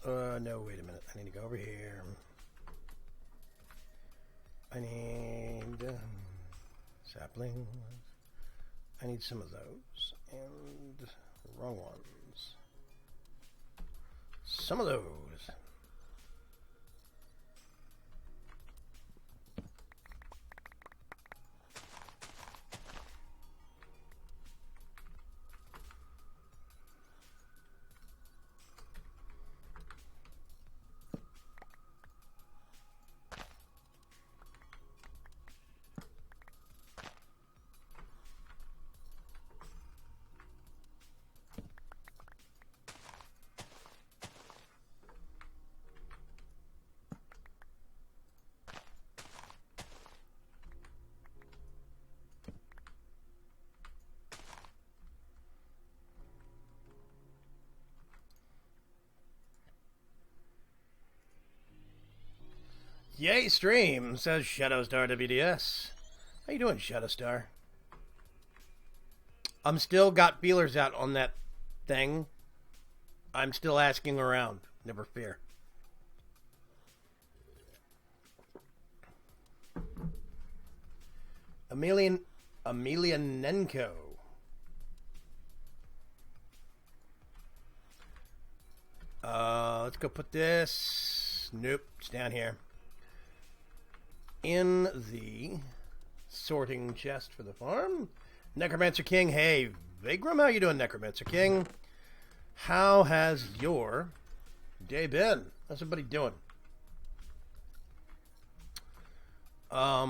No, wait a minute. I need to go over here. I need saplings. I need some of those. And wrong ones. Some of those. Yay, stream, says Shadowstar WDS. How you doing, Shadowstar? I'm still got feelers out on that thing. I'm still asking around. Never fear. Emelianenko. Let's go put this. Nope, it's down here. In the sorting chest for the farm. Necromancer King, hey, Vigrum, how you doing, Necromancer King? How has your day been? How's everybody doing? I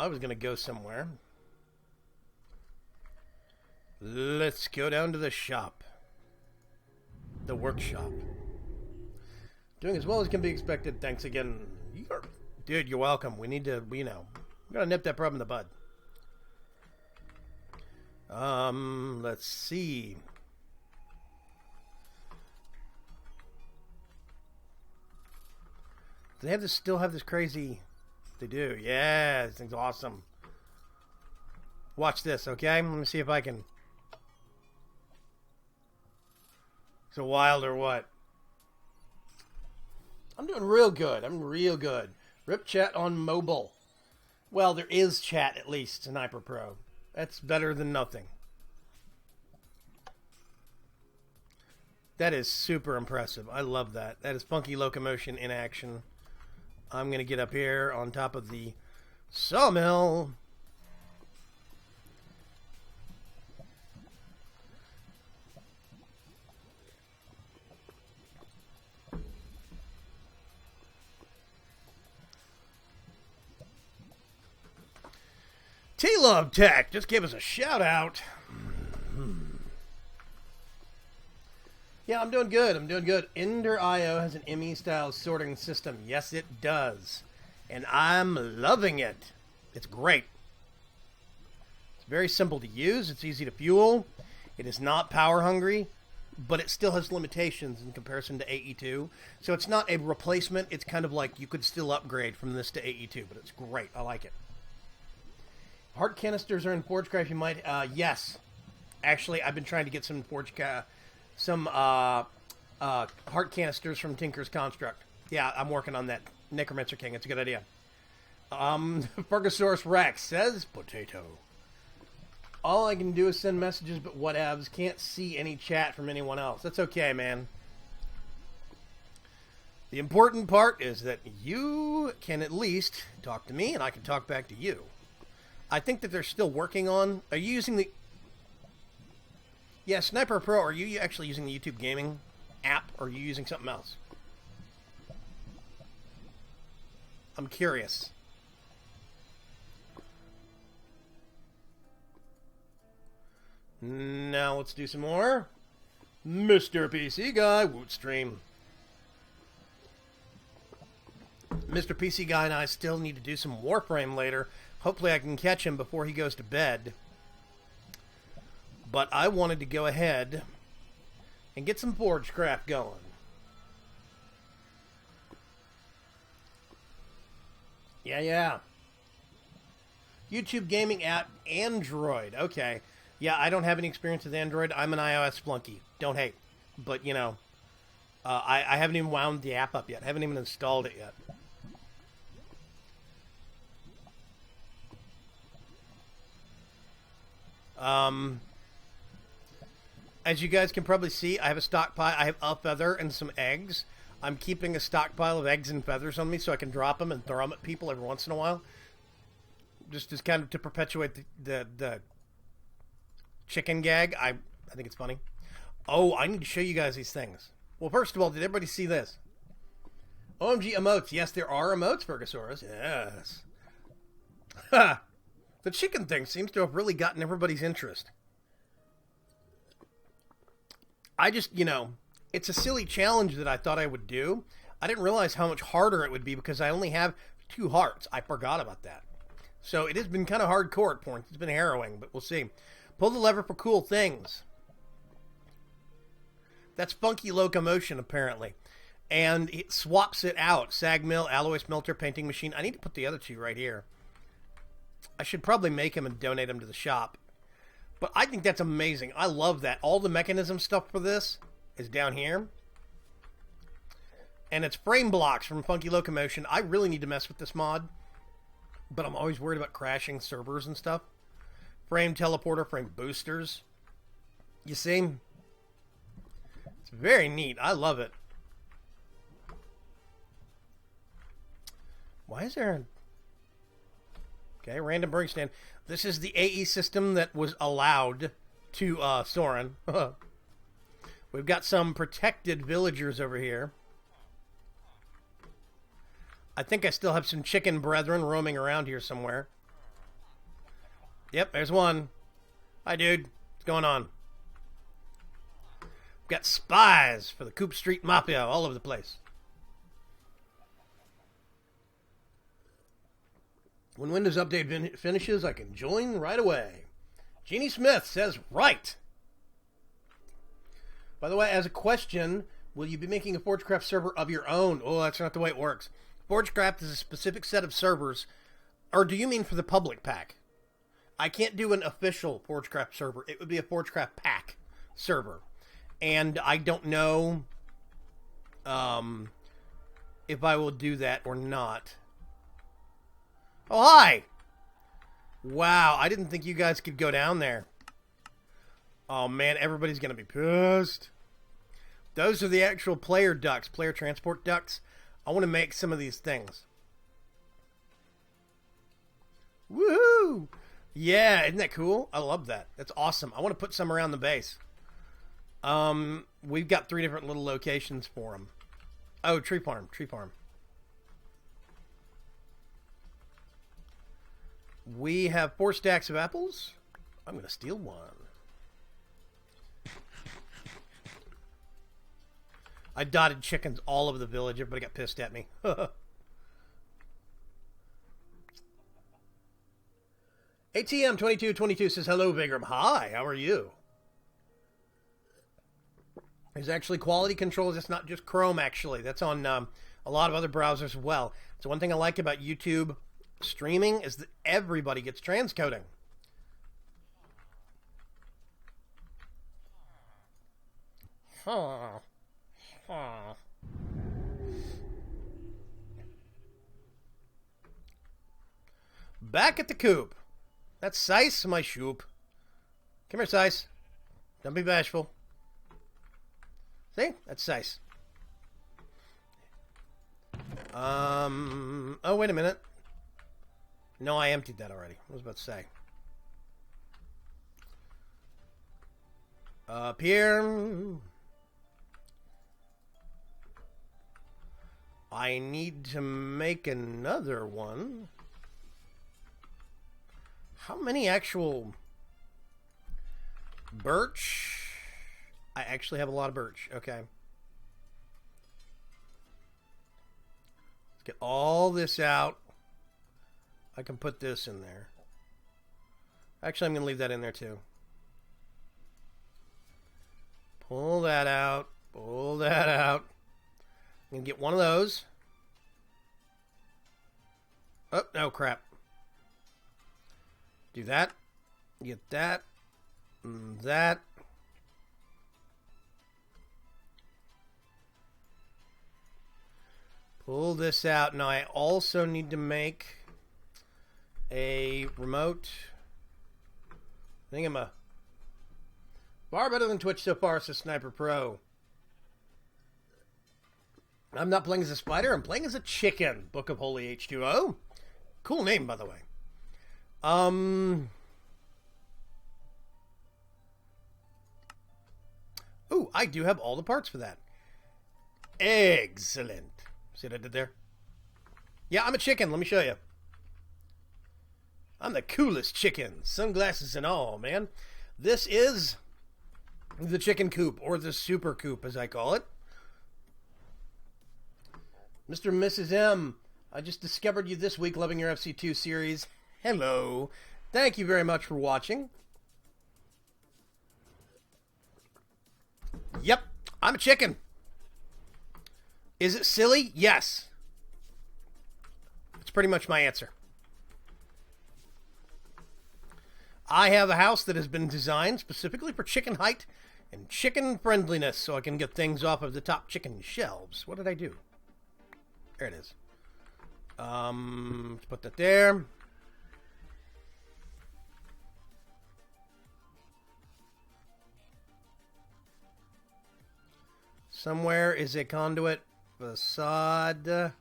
was gonna go somewhere. Let's go down to the shop. The workshop. Doing as well as can be expected. Thanks again. Dude, you're welcome. We need to, we gotta nip that problem in the bud. Let's see. Do they have this, still have this crazy... They do. Yeah, this thing's awesome. Watch this, okay? Let me see if I can... Is it wild or what? I'm doing real good. I'm real good. Rip chat on mobile. Well, there is chat at least in Hyper Pro. That's better than nothing. That is super impressive. I love that. That is funky locomotion in action. I'm going to get up here on top of the sawmill. T-Love Tech just gave us a shout out. Yeah, I'm doing good. I'm doing good. Ender.io has an ME style sorting system. Yes, it does. And I'm loving it. It's great. It's very simple to use. It's easy to fuel. It is not power hungry, but it still has limitations in comparison to AE2. So it's not a replacement. It's kind of like you could still upgrade from this to AE2, but it's great. I like it. Heart canisters are in ForgeCraft. You might, yes. Actually, I've been trying to get some heart canisters from Tinker's Construct. Yeah, I'm working on that. Necromancer King, it's a good idea. Fergosaurus Rex says, potato. All I can do is send messages, but whatevs. Can't see any chat from anyone else. That's okay, man. The important part is that you can at least talk to me, and I can talk back to you. I think that they're still working on... Are you using the... Yeah, Sniper Pro, are you actually using the YouTube Gaming app, or are you using something else? I'm curious. Now let's do some more. Mr. PC Guy, Wootstream. Mr. PC Guy and I still need to do some Warframe later. Hopefully I can catch him before he goes to bed. But I wanted to go ahead and get some ForgeCraft going. Yeah. YouTube Gaming app, Android. Okay. Yeah, I don't have any experience with Android. I'm an iOS flunky. Don't hate. But, you know, I haven't even wound the app up yet. I haven't even installed it yet. As you guys can probably see, I have a stockpile. I have a feather and some eggs. I'm keeping a stockpile of eggs and feathers on me so I can drop them and throw them at people every once in a while. Just as kind of to perpetuate the chicken gag. I think it's funny. Oh, I need to show you guys these things. Well, first of all, did everybody see this? OMG emotes. Yes, there are emotes, Fergosaurus. Yes. Ha! The chicken thing seems to have really gotten everybody's interest. I just, it's a silly challenge that I thought I would do. I didn't realize how much harder it would be because I only have 2 hearts. I forgot about that. So it has been kind of hardcore at points. It's been harrowing, but we'll see. Pull the lever for cool things. That's funky locomotion, apparently. And it swaps it out. Sag mill, alloy smelter, painting machine. I need to put the other 2 right here. I should probably make them and donate them to the shop. But I think that's amazing. I love that. All the mechanism stuff for this is down here. And it's frame blocks from Funky Locomotion. I really need to mess with this mod. But I'm always worried about crashing servers and stuff. Frame teleporter, frame boosters. You see? It's very neat. I love it. Why is there... Okay, random brewing stand. This is the AE system that was allowed to Soren. We've got some protected villagers over here. I think I still have some chicken brethren roaming around here somewhere. Yep, there's one. Hi, dude. What's going on? We've got spies for the Coop Street Mafia all over the place. When Windows Update finishes, I can join right away. Jeannie Smith says, right. By the way, as a question, will you be making a ForgeCraft server of your own? Oh, that's not the way it works. ForgeCraft is a specific set of servers. Or do you mean for the public pack? I can't do an official ForgeCraft server. It would be a ForgeCraft pack server. And I don't know if I will do that or not. Oh, hi! Wow, I didn't think you guys could go down there. Oh, man, everybody's going to be pissed. Those are the actual player ducks, player transport ducks. I want to make some of these things. Woohoo! Yeah, isn't that cool? I love that. That's awesome. I want to put some around the base. We've got 3 different little locations for them. Oh, tree farm, tree farm. We have 4 stacks of apples. I'm going to steal one. I dotted chickens all over the village. Everybody got pissed at me. ATM2222 says, hello, Vigram. Hi, how are you? There's actually quality controls. It's not just Chrome, actually. That's on a lot of other browsers as well. So one thing I like about YouTube streaming is that everybody gets transcoding. Back at the coop. That's Sice, my shoop. Come here, Sice. Don't be bashful. See? That's Sice. Oh, wait a minute. No, I emptied that already. I was about to say. Up here. I need to make another one. How many actual birch? I actually have a lot of birch. Okay. Let's get all this out. I can put this in there. Actually, I'm going to leave that in there too. Pull that out. Pull that out. I'm going to get one of those. Oh, no, crap. Do that. Get that. And that. Pull this out. Now I also need to make a remote thingama. Far better than Twitch so far, says Sniper Pro. I'm not playing as a spider, I'm playing as a chicken. Book of Holy H2O. Cool name, by the way. Ooh, I do have all the parts for that. Excellent. See what I did there? Yeah, I'm a chicken. Let me show you. I'm the coolest chicken. Sunglasses and all, man. This is the chicken coop, or the super coop, as I call it. Mr. and Mrs. M, I just discovered you this week, loving your FC2 series. Hello. Thank you very much for watching. Yep, I'm a chicken. Is it silly? Yes. It's pretty much my answer. I have a house that has been designed specifically for chicken height and chicken friendliness, so I can get things off of the top chicken shelves. What did I do? There it is. Let's put that there. Somewhere is a conduit facade.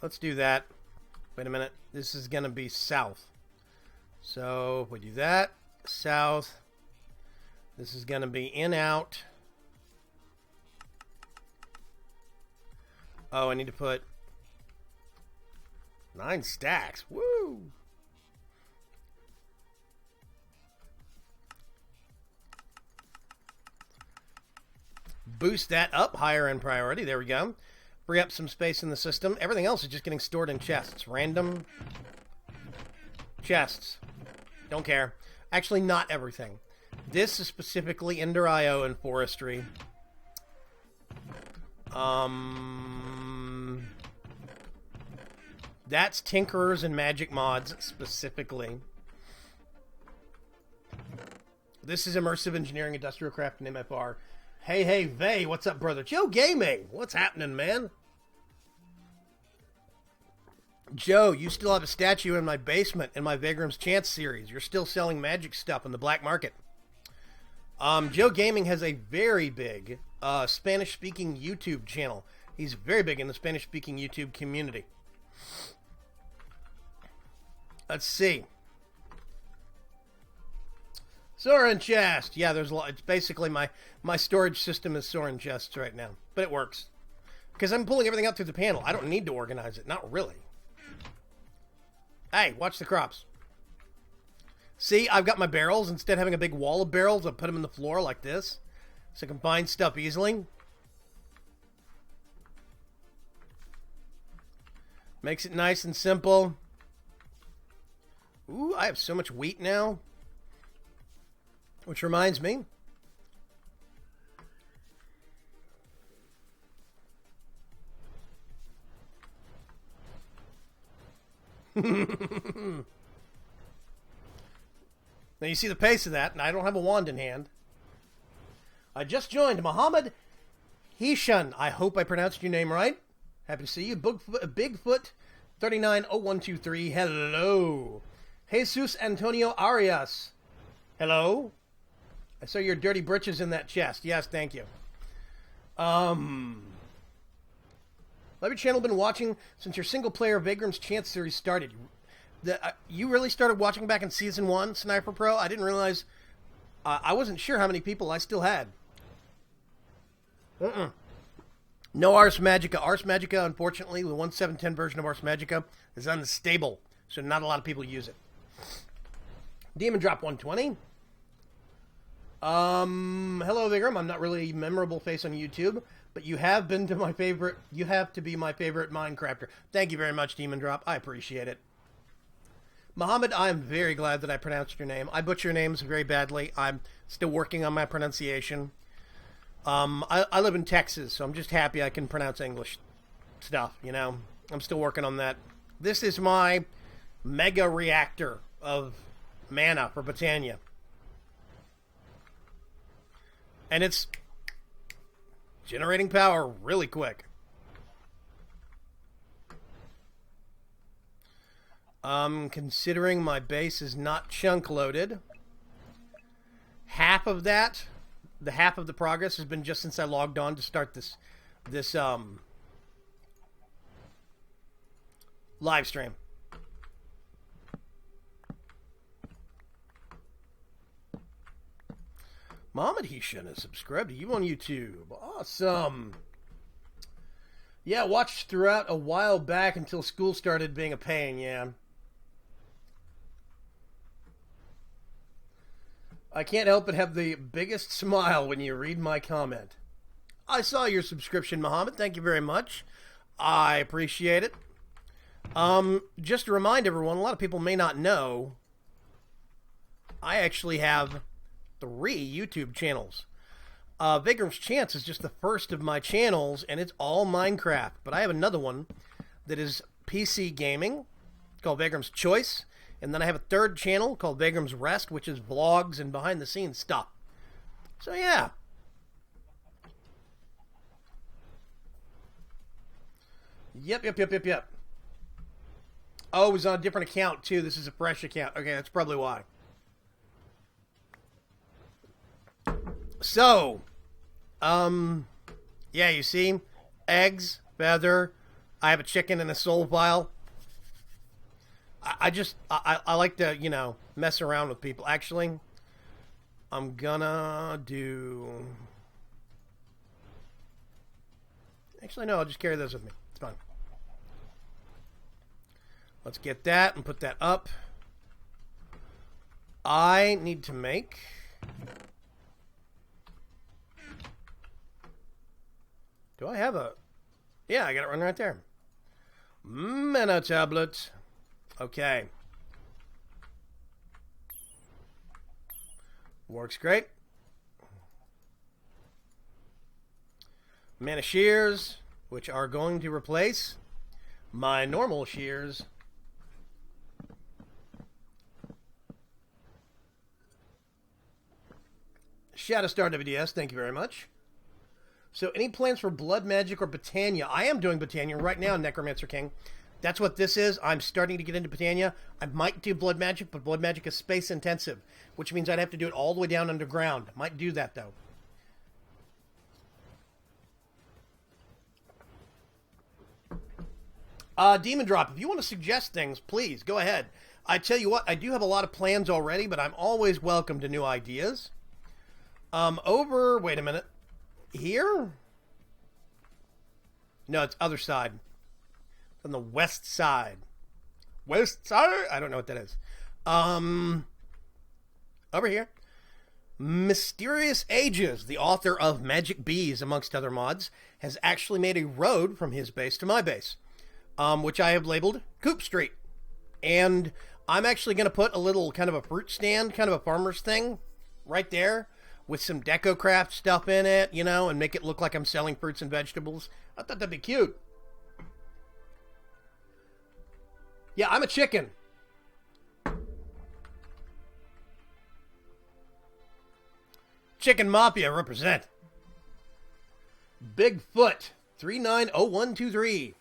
Let's do that. Wait a minute. This is going to be south. So we do that. South. This is going to be in, out. Oh, I need to put 9 stacks. Woo! Boost that up higher in priority. There we go. Free up some space in the system. Everything else is just getting stored in chests. Random chests. Don't care. Actually, not everything. This is specifically Ender IO and forestry. That's Tinkerers and Magic Mods specifically. This is Immersive Engineering, Industrial Craft, and MFR. Hey, Vay, what's up, brother? Joe Gaming, what's happening, man? Joe, you still have a statue in my basement in my Vagram's Chance series. You're still selling magic stuff in the black market. Joe Gaming has a very big Spanish-speaking YouTube channel. He's very big in the Spanish-speaking YouTube community. Let's see. Soren chest. Yeah, there's a lot. It's basically my storage system is Soren chests right now, but it works because I'm pulling everything out through the panel. I don't need to organize it. Not really. Hey, watch the crops. See, I've got my barrels. Instead of having a big wall of barrels, I put them in the floor like this, so I can find stuff easily. Makes it nice and simple. Ooh, I have so much wheat now. Which reminds me. Now you see the pace of that, and I don't have a wand in hand. I just joined Muhammad Hishan. I hope I pronounced your name right. Happy to see you. Bigfoot 390123. Hello. Jesus Antonio Arias. Hello. I saw your dirty britches in that chest. Yes, thank you. Have your channel been watching since your single-player Vagram's Chance series started? You really started watching back in Season 1, Sniper Pro? I didn't realize... I wasn't sure how many people I still had. No Ars Magica. Ars Magica, unfortunately, the 1.7.10 version of Ars Magica is unstable, so not a lot of people use it. Demon Drop 120. Hello, Vagram. I'm not really a memorable face on YouTube, but you have been to my favorite. You have to be my favorite Minecrafter. Thank you very much, Demon Drop. I appreciate it. Muhammad, I am very glad that I pronounced your name. I butcher names very badly. I'm still working on my pronunciation. I live in Texas, so I'm just happy I can pronounce English stuff, you know. I'm still working on that. This is my mega reactor of mana for Britannia. And it's generating power really quick. Considering my base is not chunk loaded, half of that, the half of the progress has been just since I logged on to start this live stream. Mohammed, he shouldn't have subscribed to you on YouTube. Awesome. Yeah, watched throughout a while back until school started being a pain, yeah. I can't help but have the biggest smile when you read my comment. I saw your subscription, Mohammed. Thank you very much. I appreciate it. Just to remind everyone, a lot of people may not know, I actually have 3 YouTube channels. Vigram's Chance is just the first of my channels, and it's all Minecraft. But I have another one that is PC gaming, called Vigram's Choice. And then I have a third channel called Vigram's Rest, which is vlogs and behind-the-scenes stuff. So, yeah. Yep. Oh, it was on a different account, too. This is a fresh account. Okay, that's probably why. So, yeah, you see? Eggs, feather, I have a chicken and a soul file. I like to, you know, mess around with people. Actually, I'm gonna do... Actually, no, I'll just carry those with me. It's fine. Let's get that and put that up. I need to make... Do I have a... Yeah, I got it running right there. Mana tablet. Okay. Works great. Mana shears, which are going to replace my normal shears. Shadowstar WDS, thank you very much. So, any plans for Blood Magic or Britannia? I am doing Britannia right now, Necromancer King. That's what this is. I'm starting to get into Britannia. I might do Blood Magic, but Blood Magic is space intensive, which means I'd have to do it all the way down underground. I might do that, though. Demon Drop, if you want to suggest things, please, go ahead. I tell you what, I do have a lot of plans already, but I'm always welcome to new ideas. Wait a minute. Here? No, it's other side. On the west side. West side? I don't know what that is. Over here. Mysterious Ages, the author of Magic Bees, amongst other mods, has actually made a road from his base to my base, which I have labeled Coop Street. And I'm actually going to put a little kind of a fruit stand, kind of a farmer's thing, right there, with some DecoCraft stuff in it, you know, and make it look like I'm selling fruits and vegetables. I thought that'd be cute. Yeah, I'm a chicken. Chicken Mafia represent. Bigfoot 390123.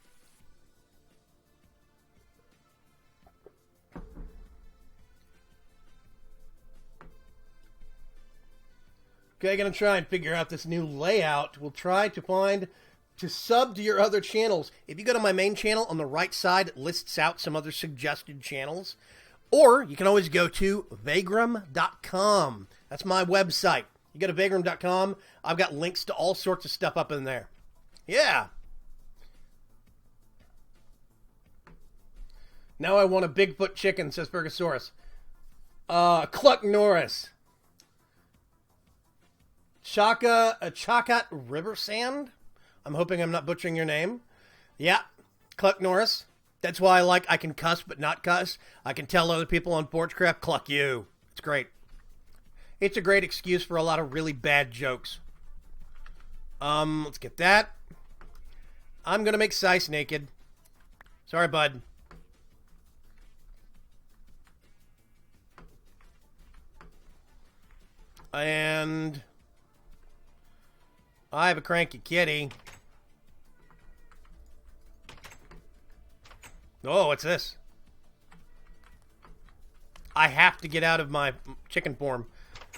Okay, gonna try and figure out this new layout. We'll try to sub to your other channels. If you go to my main channel on the right side, it lists out some other suggested channels. Or you can always go to vagram.com. That's my website. You go to vagram.com. I've got links to all sorts of stuff up in there. Yeah. Now I want a Bigfoot chicken, says Fergosaurus. Cluck Norris. Chakat River Sand? I'm hoping I'm not butchering your name. Yeah, Cluck Norris. That's why I can cuss but not cuss. I can tell other people on ForgeCraft, cluck you. It's great. It's a great excuse for a lot of really bad jokes. Let's get that. I'm gonna make Sice naked. Sorry, bud. And I have a cranky kitty. Oh, what's this? I have to get out of my chicken form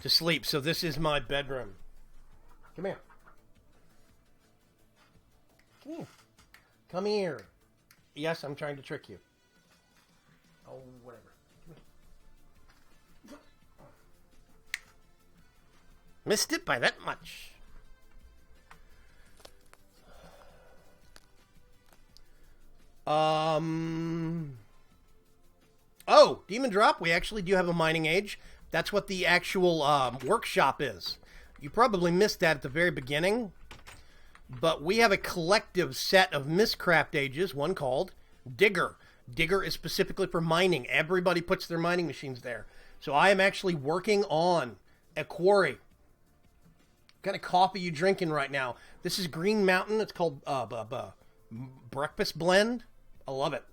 to sleep, so this is my bedroom. Come here. Come here. Come here. Yes, I'm trying to trick you. Oh, whatever. Missed it by that much. Oh, Demon Drop. We actually do have a mining age. That's what the actual workshop is. You probably missed that at the very beginning. But we have a collective set of Mistcraft ages, one called Digger. Digger is specifically for mining. Everybody puts their mining machines there. So I am actually working on a quarry. What kind of coffee you drinking right now? This is Green Mountain. It's called Breakfast Blend. I love it.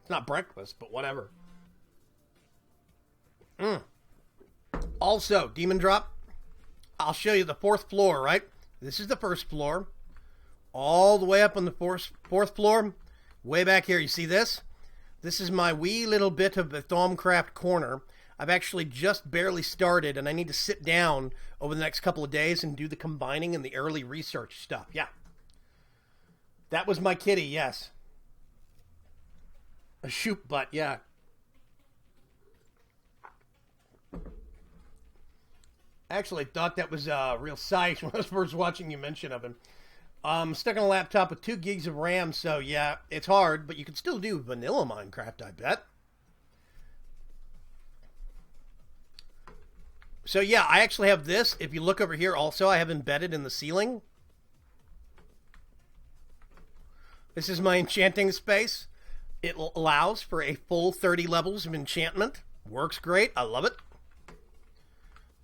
It's not breakfast, but whatever. Also, Demon Drop. I'll show you the 4th floor, right? This is the 1st floor. All the way up on the 4th floor. Way back here, you see this? This is my wee little bit of the Thaumcraft corner. I've actually just barely started, and I need to sit down over the next couple of days and do the combining and the early research stuff. Yeah. That was my kitty, yes. A shoot butt, yeah. Actually, I thought that was a real sight when I was first watching you mention of him. Stuck on a laptop with 2 gigs of RAM, so yeah, it's hard, but you can still do vanilla Minecraft, I bet. So yeah, I actually have this. If you look over here also, I have embedded in the ceiling. This is my enchanting space. It allows for a full 30 levels of enchantment. Works great. I love it.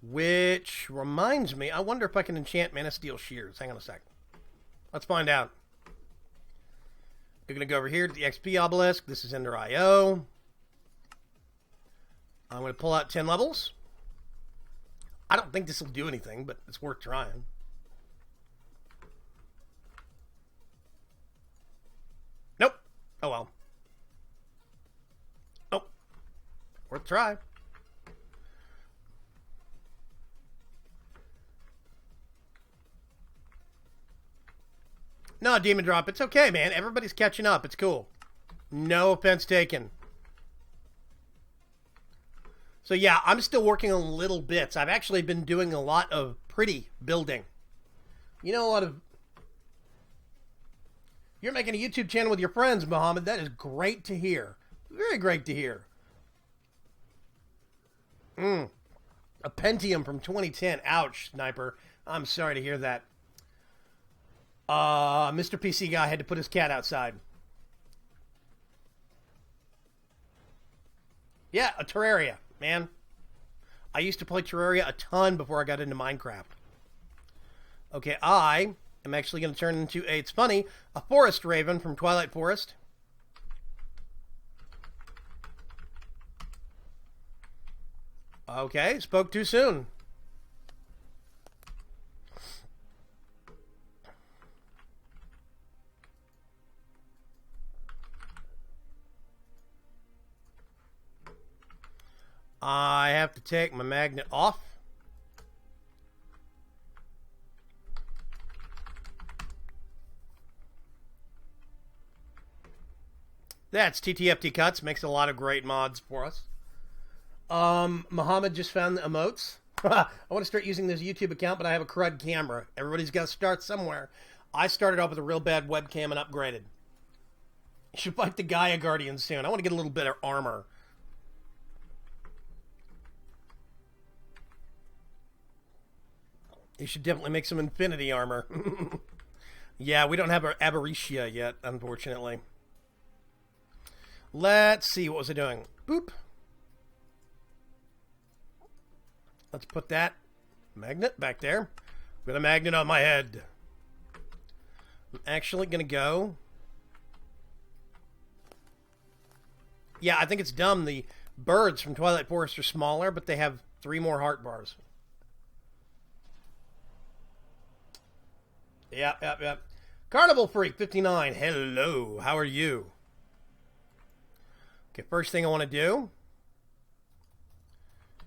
Which reminds me, I wonder if I can enchant Man of Steel shears. Hang on a sec. Let's find out. We're going to go over here to the XP obelisk. This is Ender IO. I'm going to pull out 10 levels. I don't think this will do anything, but it's worth trying. Nope. Oh well. Nope. Worth a try. No, Demon Drop, it's okay, man. Everybody's catching up. It's cool. No offense taken. So yeah, I'm still working on little bits. I've actually been doing a lot of pretty building. You know, a lot of... You're making a YouTube channel with your friends, Mohammed. That is great to hear. Very great to hear. A Pentium from 2010. Ouch, Sniper. I'm sorry to hear that. Mr. PC Guy had to put his cat outside. Yeah, a Terraria, man. I used to play Terraria a ton before I got into Minecraft. Okay, I am actually going to turn into a, it's funny, a Forest Raven from Twilight Forest. Okay, spoke too soon. I have to take my magnet off. That's TTFT Cuts. Makes a lot of great mods for us. Muhammad just found the emotes. I want to start using this YouTube account, but I have a crud camera. Everybody's got to start somewhere. I started off with a real bad webcam and upgraded. You should fight the Gaia Guardian soon. I want to get a little bit of armor. You should definitely make some infinity armor. Yeah, we don't have our Aberratia yet, unfortunately. Let's see, what was I doing? Boop. Let's put that magnet back there. Got a magnet on my head. I'm actually going to go... Yeah, I think it's dumb. The birds from Twilight Forest are smaller, but they have 3 more heart bars. Yep. Carnival Freak 59. Hello. How are you? Okay, first thing I want to do.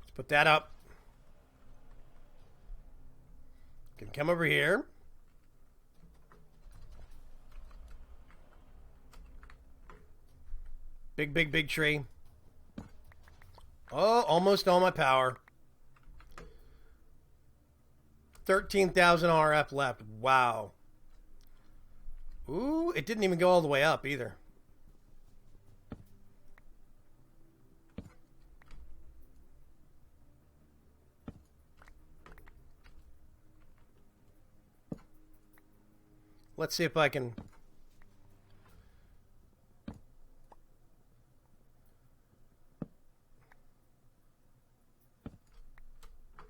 Let's put that up. Can come over here. Big tree. Oh, almost all my power. 13,000 RF left. Wow. Ooh, it didn't even go all the way up either. Let's see if I can...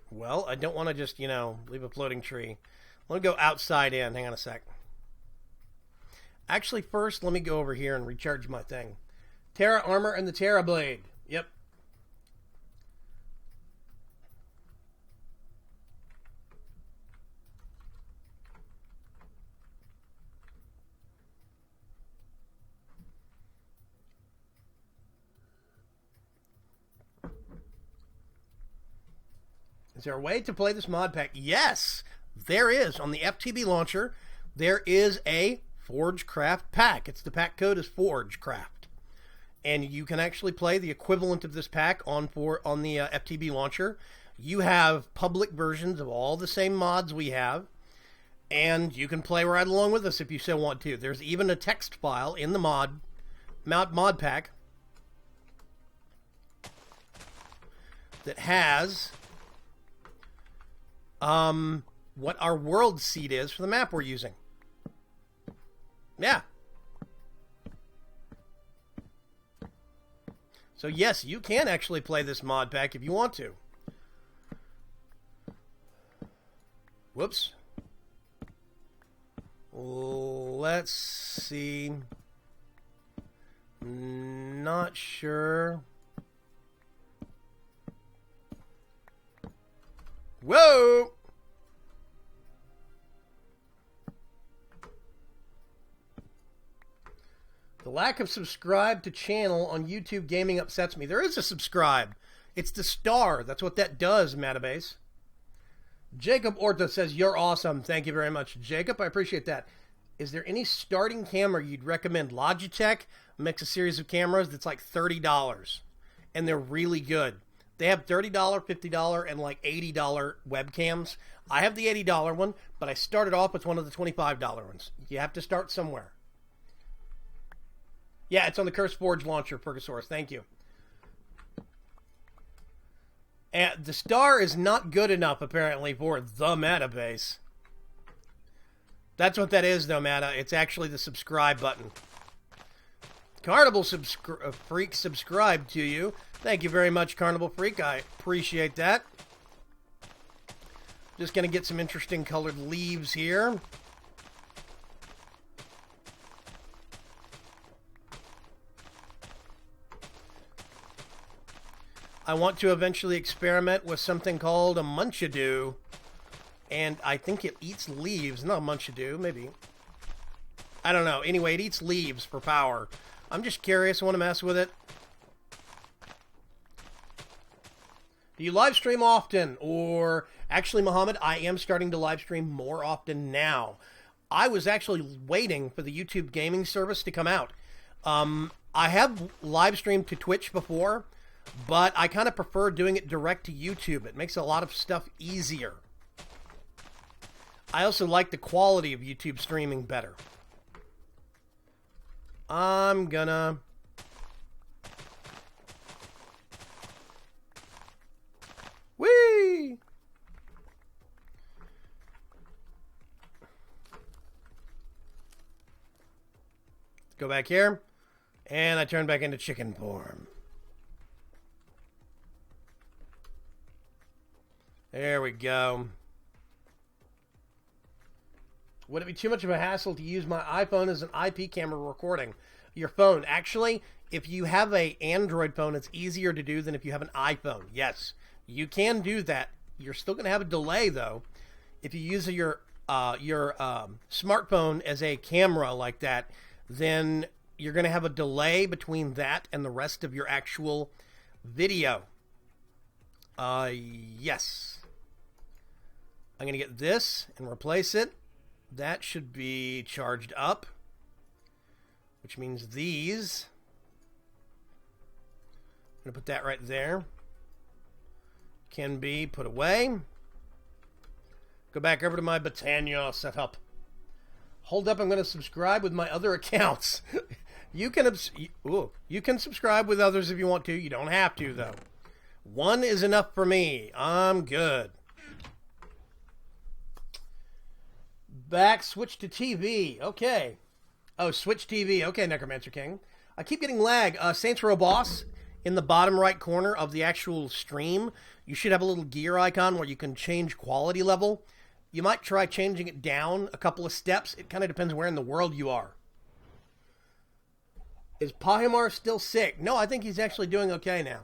Well, I don't want to just, leave a floating tree. I want to go outside in. Hang on a sec. Actually, first, let me go over here and recharge my thing. Terra Armor and the Terra Blade. Yep. Is there a way to play this mod pack? Yes, there is. On the FTB launcher, there is a ForgeCraft pack. The pack code is ForgeCraft. And you can actually play the equivalent of this pack on the FTB launcher. You have public versions of all the same mods we have. And you can play right along with us if you so want to. There's even a text file in the mod pack that has... what our world seed is for the map we're using. Yeah. So yes, you can actually play this mod pack if you want to. Whoops. Let's see. Not sure. Whoa! The lack of subscribe to channel on YouTube Gaming upsets me. There is a subscribe. It's the star. That's what that does, Matabase. Jacob Orta says, you're awesome. Thank you very much, Jacob. I appreciate that. Is there any starting camera you'd recommend? Logitech makes a series of cameras that's like $30. And they're really good. They have $30, $50, and like $80 webcams. I have the $80 one, but I started off with one of the $25 ones. You have to start somewhere. Yeah, it's on the Curse Forge launcher, Pergosaurus. Thank you. And the star is not good enough, apparently, for the Matabase. That's what that is, though, Mata. It's actually the subscribe button. Carnival Freak subscribed to you. Thank you very much, Carnival Freak. I appreciate that. Just going to get some interesting colored leaves here. I want to eventually experiment with something called a Munchadoo. And I think it eats leaves. Not a Munchadoo, maybe. I don't know. Anyway, it eats leaves for power. I'm just curious. I want to mess with it. Do you live stream often? Or, actually, Muhammad, I am starting to live stream more often now. I was actually waiting for the YouTube gaming service to come out. I have live streamed to Twitch before, but I kind of prefer doing it direct to YouTube. It makes a lot of stuff easier. I also like the quality of YouTube streaming better. I'm gonna... Whee! Go back here. And I turn back into chicken form. There we go. Would it be too much of a hassle to use my iPhone as an IP camera recording? Your phone. Actually, if you have an Android phone, it's easier to do than if you have an iPhone. Yes, you can do that. You're still going to have a delay, though. If you use your your smartphone as a camera like that, then you're going to have a delay between that and the rest of your actual video. Yes. I'm going to get this and replace it. That should be charged up, which means these. I'm going to put that right there. Can be put away. Go back over to my Britannia setup. Hold up, I'm going to subscribe with my other accounts. You can subscribe with others if you want to. You don't have to, though. One is enough for me. I'm good. Back, switch to TV. Okay. Oh, switch TV. Okay, Necromancer King. I keep getting lag. Saints Row Boss, in the bottom right corner of the actual stream, you should have a little gear icon where you can change quality level. You might try changing it down a couple of steps. It kind of depends where in the world you are. Is Pahimar still sick? No, I think he's actually doing okay now.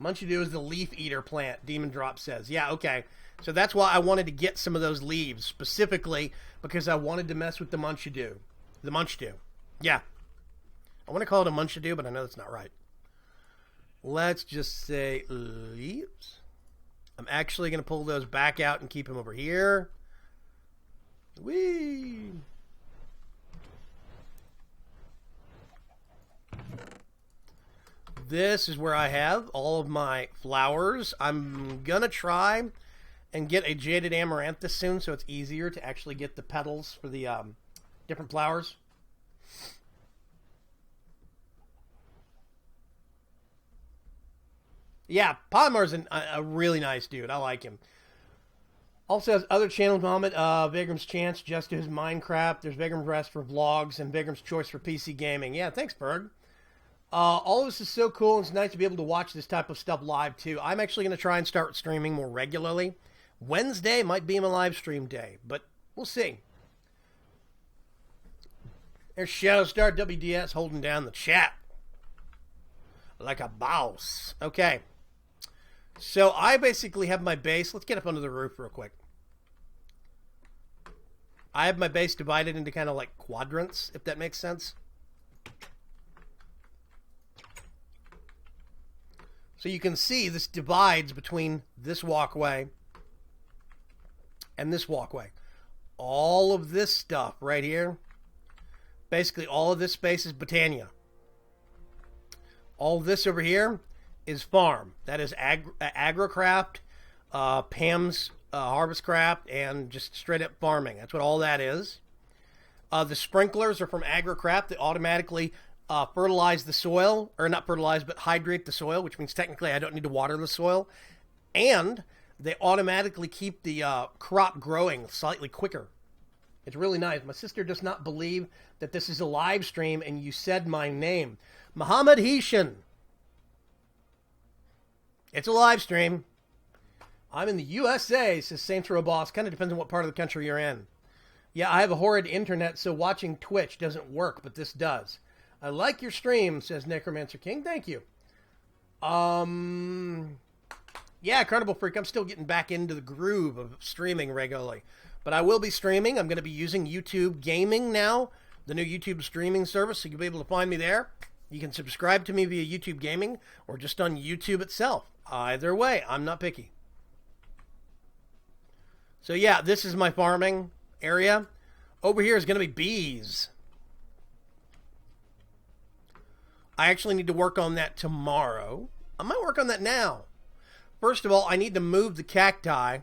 Munchadoo is the leaf eater plant, Demon Drop says. Yeah, okay. So that's why I wanted to get some of those leaves, specifically because I wanted to mess with the Munchadoo. The Munchadoo. Yeah. I want to call it a Munchadoo, but I know that's not right. Let's just say leaves. I'm actually going to pull those back out and keep them over here. Whee! This is where I have all of my flowers. I'm going to try and get a jaded amaranthus soon so it's easier to actually get the petals for the different flowers. Yeah, Polymar's a really nice dude. I like him. Also has other channels, Muhammad. Vigram's Chance, Just His Minecraft. There's Vigram's Rest for vlogs and Vigram's Choice for PC gaming. Yeah, thanks, Berg. All of this is so cool. It's nice to be able to watch this type of stuff live, too. I'm actually going to try and start streaming more regularly. Wednesday might be my live stream day, but we'll see. There's Shadowstar WDS holding down the chat like a boss. Okay. So I basically have my base. Let's get up under the roof real quick. I have my base divided into kind of like quadrants, if that makes sense. So you can see this divides between this walkway and this walkway. All of this stuff right here, basically all of this space is Britannia. All this over here is farm. That is AgriCraft, Pam's HarvestCraft, and just straight up farming. That's what all that is. The sprinklers are from AgriCraft that automatically fertilize the soil, or not fertilize, but hydrate the soil, which means technically I don't need to water the soil. And they automatically keep the crop growing slightly quicker. It's really nice. My sister does not believe that this is a live stream and you said my name. Muhammad Hishan. It's a live stream. I'm in the USA, says Saints Row Boss. Kind of depends on what part of the country you're in. Yeah, I have a horrid internet, so watching Twitch doesn't work, but this does. I like your stream, says Necromancer King. Thank you. Yeah, Carnival Freak, I'm still getting back into the groove of streaming regularly. But I will be streaming. I'm going to be using YouTube Gaming now, the new YouTube streaming service, so you'll be able to find me there. You can subscribe to me via YouTube Gaming or just on YouTube itself. Either way, I'm not picky. So yeah, this is my farming area. Over here is going to be bees. I actually need to work on that tomorrow. I might work on that now. First of all, I need to move the cacti.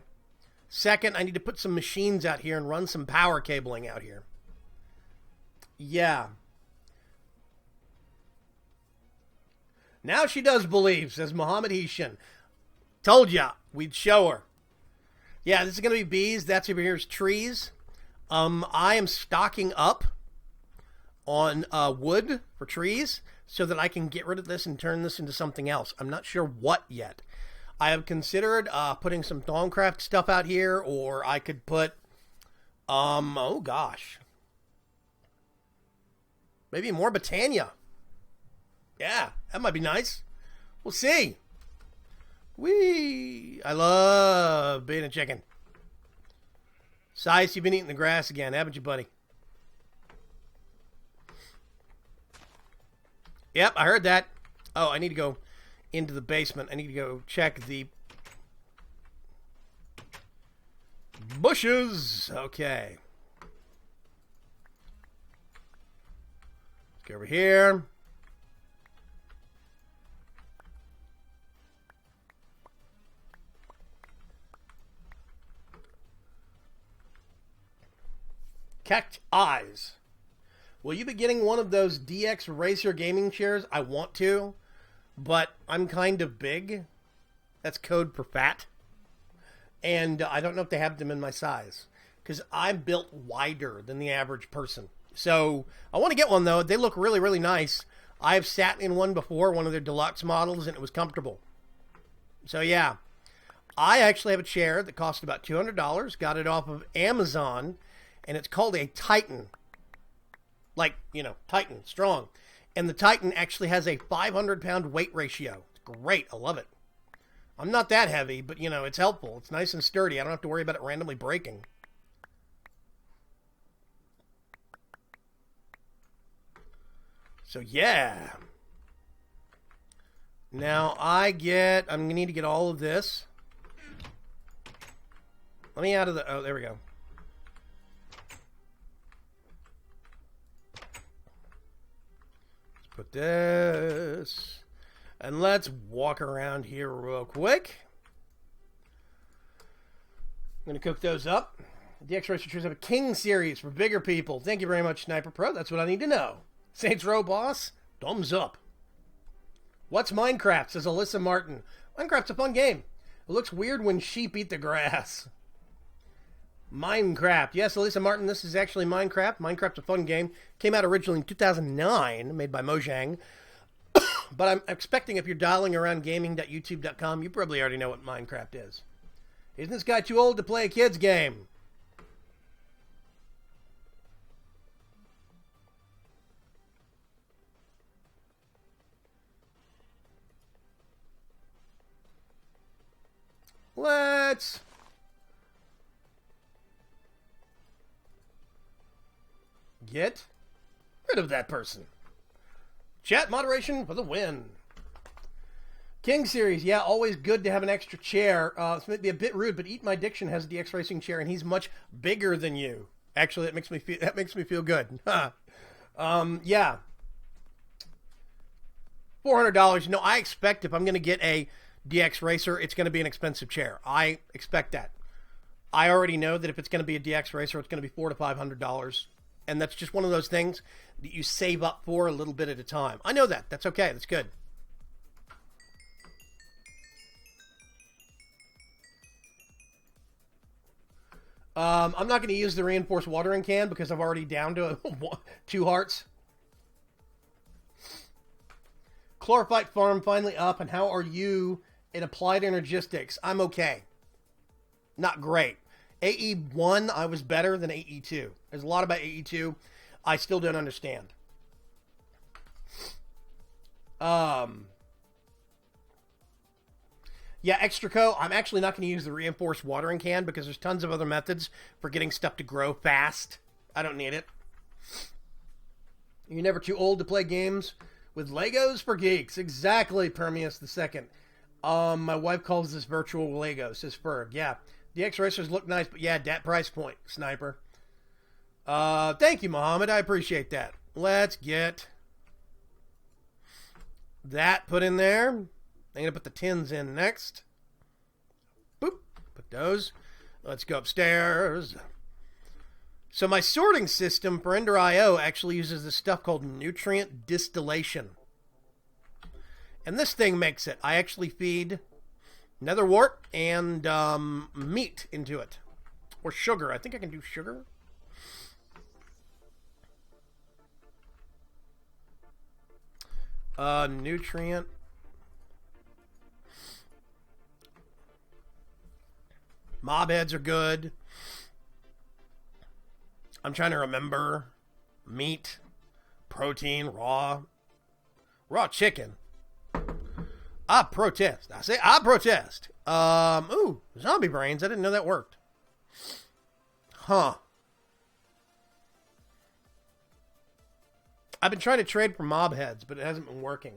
Second, I need to put some machines out here and run some power cabling out here. Yeah. Now she does believe, says Muhammad Hishan. Told ya, we'd show her. Yeah, this is going to be bees. That's over here is trees. I am stocking up on wood for trees so that I can get rid of this and turn this into something else. I'm not sure what yet. I have considered putting some Thaumcraft stuff out here, or I could put, oh gosh, maybe more Britannia. Yeah, that might be nice. We'll see. Whee! I love being a chicken. Size, you've been eating the grass again, haven't you, buddy? Yep, I heard that. Oh, I need to go into the basement. I need to go check the bushes. Okay. Let's go over here. Cat eyes. Will you be getting one of those DX Racer gaming chairs? I want to, but I'm kind of big. That's code for fat. And I don't know if they have them in my size, because I'm built wider than the average person. So I want to get one, though. They look really, really nice. I've sat in one before, one of their deluxe models, and it was comfortable. So yeah, I actually have a chair that cost about $200. Got it off of Amazon, and it's called a Titan. Like, you know, Titan, strong. And the Titan actually has a 500-pound weight ratio. It's great. I love it. I'm not that heavy, but, you know, it's helpful. It's nice and sturdy. I don't have to worry about it randomly breaking. So, yeah. Now, I'm going to need to get all of this. Let me out of the... Oh, there we go. Let's put this... And let's walk around here real quick. I'm going to cook those up. The DX Racers have a King series for bigger people. Thank you very much, Sniper Pro. That's what I need to know. Saints Row Boss, thumbs up. What's Minecraft, says Alyssa Martin. Minecraft's a fun game. It looks weird when sheep eat the grass. Minecraft. Yes, Alyssa Martin, this is actually Minecraft. Minecraft's a fun game. Came out originally in 2009, made by Mojang. But I'm expecting if you're dialing around gaming.youtube.com, you probably already know what Minecraft is. Isn't this guy too old to play a kid's game? Let's get rid of that person. Chat moderation for the win. King series, yeah, always good to have an extra chair. This might be a bit rude, but Eat My Diction has a DX Racing chair, and he's much bigger than you. Actually, that makes me feel good. Yeah, $400. You know, I expect if I'm going to get a DX Racer, it's going to be an expensive chair. I expect that. I already know that if it's going to be a DX Racer, it's going to be $400 to $500. And that's just one of those things that you save up for a little bit at a time. I know that. That's okay. That's good. I'm not going to use the reinforced watering can because I've already down to 2 hearts. Chlorophyte farm finally up. And how are you in applied energistics? I'm okay. Not great. AE1, I was better than AE2. There's a lot about AE2 I still don't understand. Yeah, Extraco, I'm actually not going to use the reinforced watering can because there's tons of other methods for getting stuff to grow fast. I don't need it. You're never too old to play games with Legos for geeks. Exactly, Permeus II. My wife calls this virtual Legos, says Ferg. Yeah. The X-Racers look nice, but yeah, that price point, Sniper. Thank you, Mohammed. I appreciate that. Let's get that put in there. I'm going to put the tins in next. Boop. Put those. Let's go upstairs. So my sorting system for Ender IO actually uses this stuff called nutrient distillation. And this thing makes it. I actually feed nether wart and meat into it. Or sugar. I think I can do sugar. Nutrient. Mob heads are good. I'm trying to remember. Meat. Protein. Raw. Raw chicken. I protest. I say I protest. Ooh, zombie brains. I didn't know that worked. Huh. I've been trying to trade for mob heads, but it hasn't been working.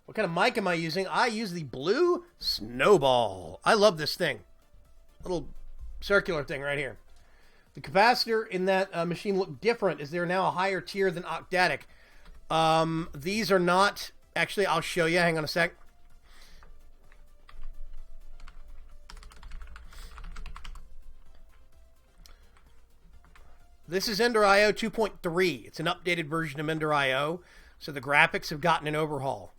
What kind of mic am I using? I use the Blue Snowball. I love this thing. Little circular thing right here. The capacitor in that machine look different. Is there now a higher tier than octatic? These are not... Actually, I'll show you. Hang on a sec. This is Ender IO 2.3. It's an updated version of Ender IO, so the graphics have gotten an overhaul.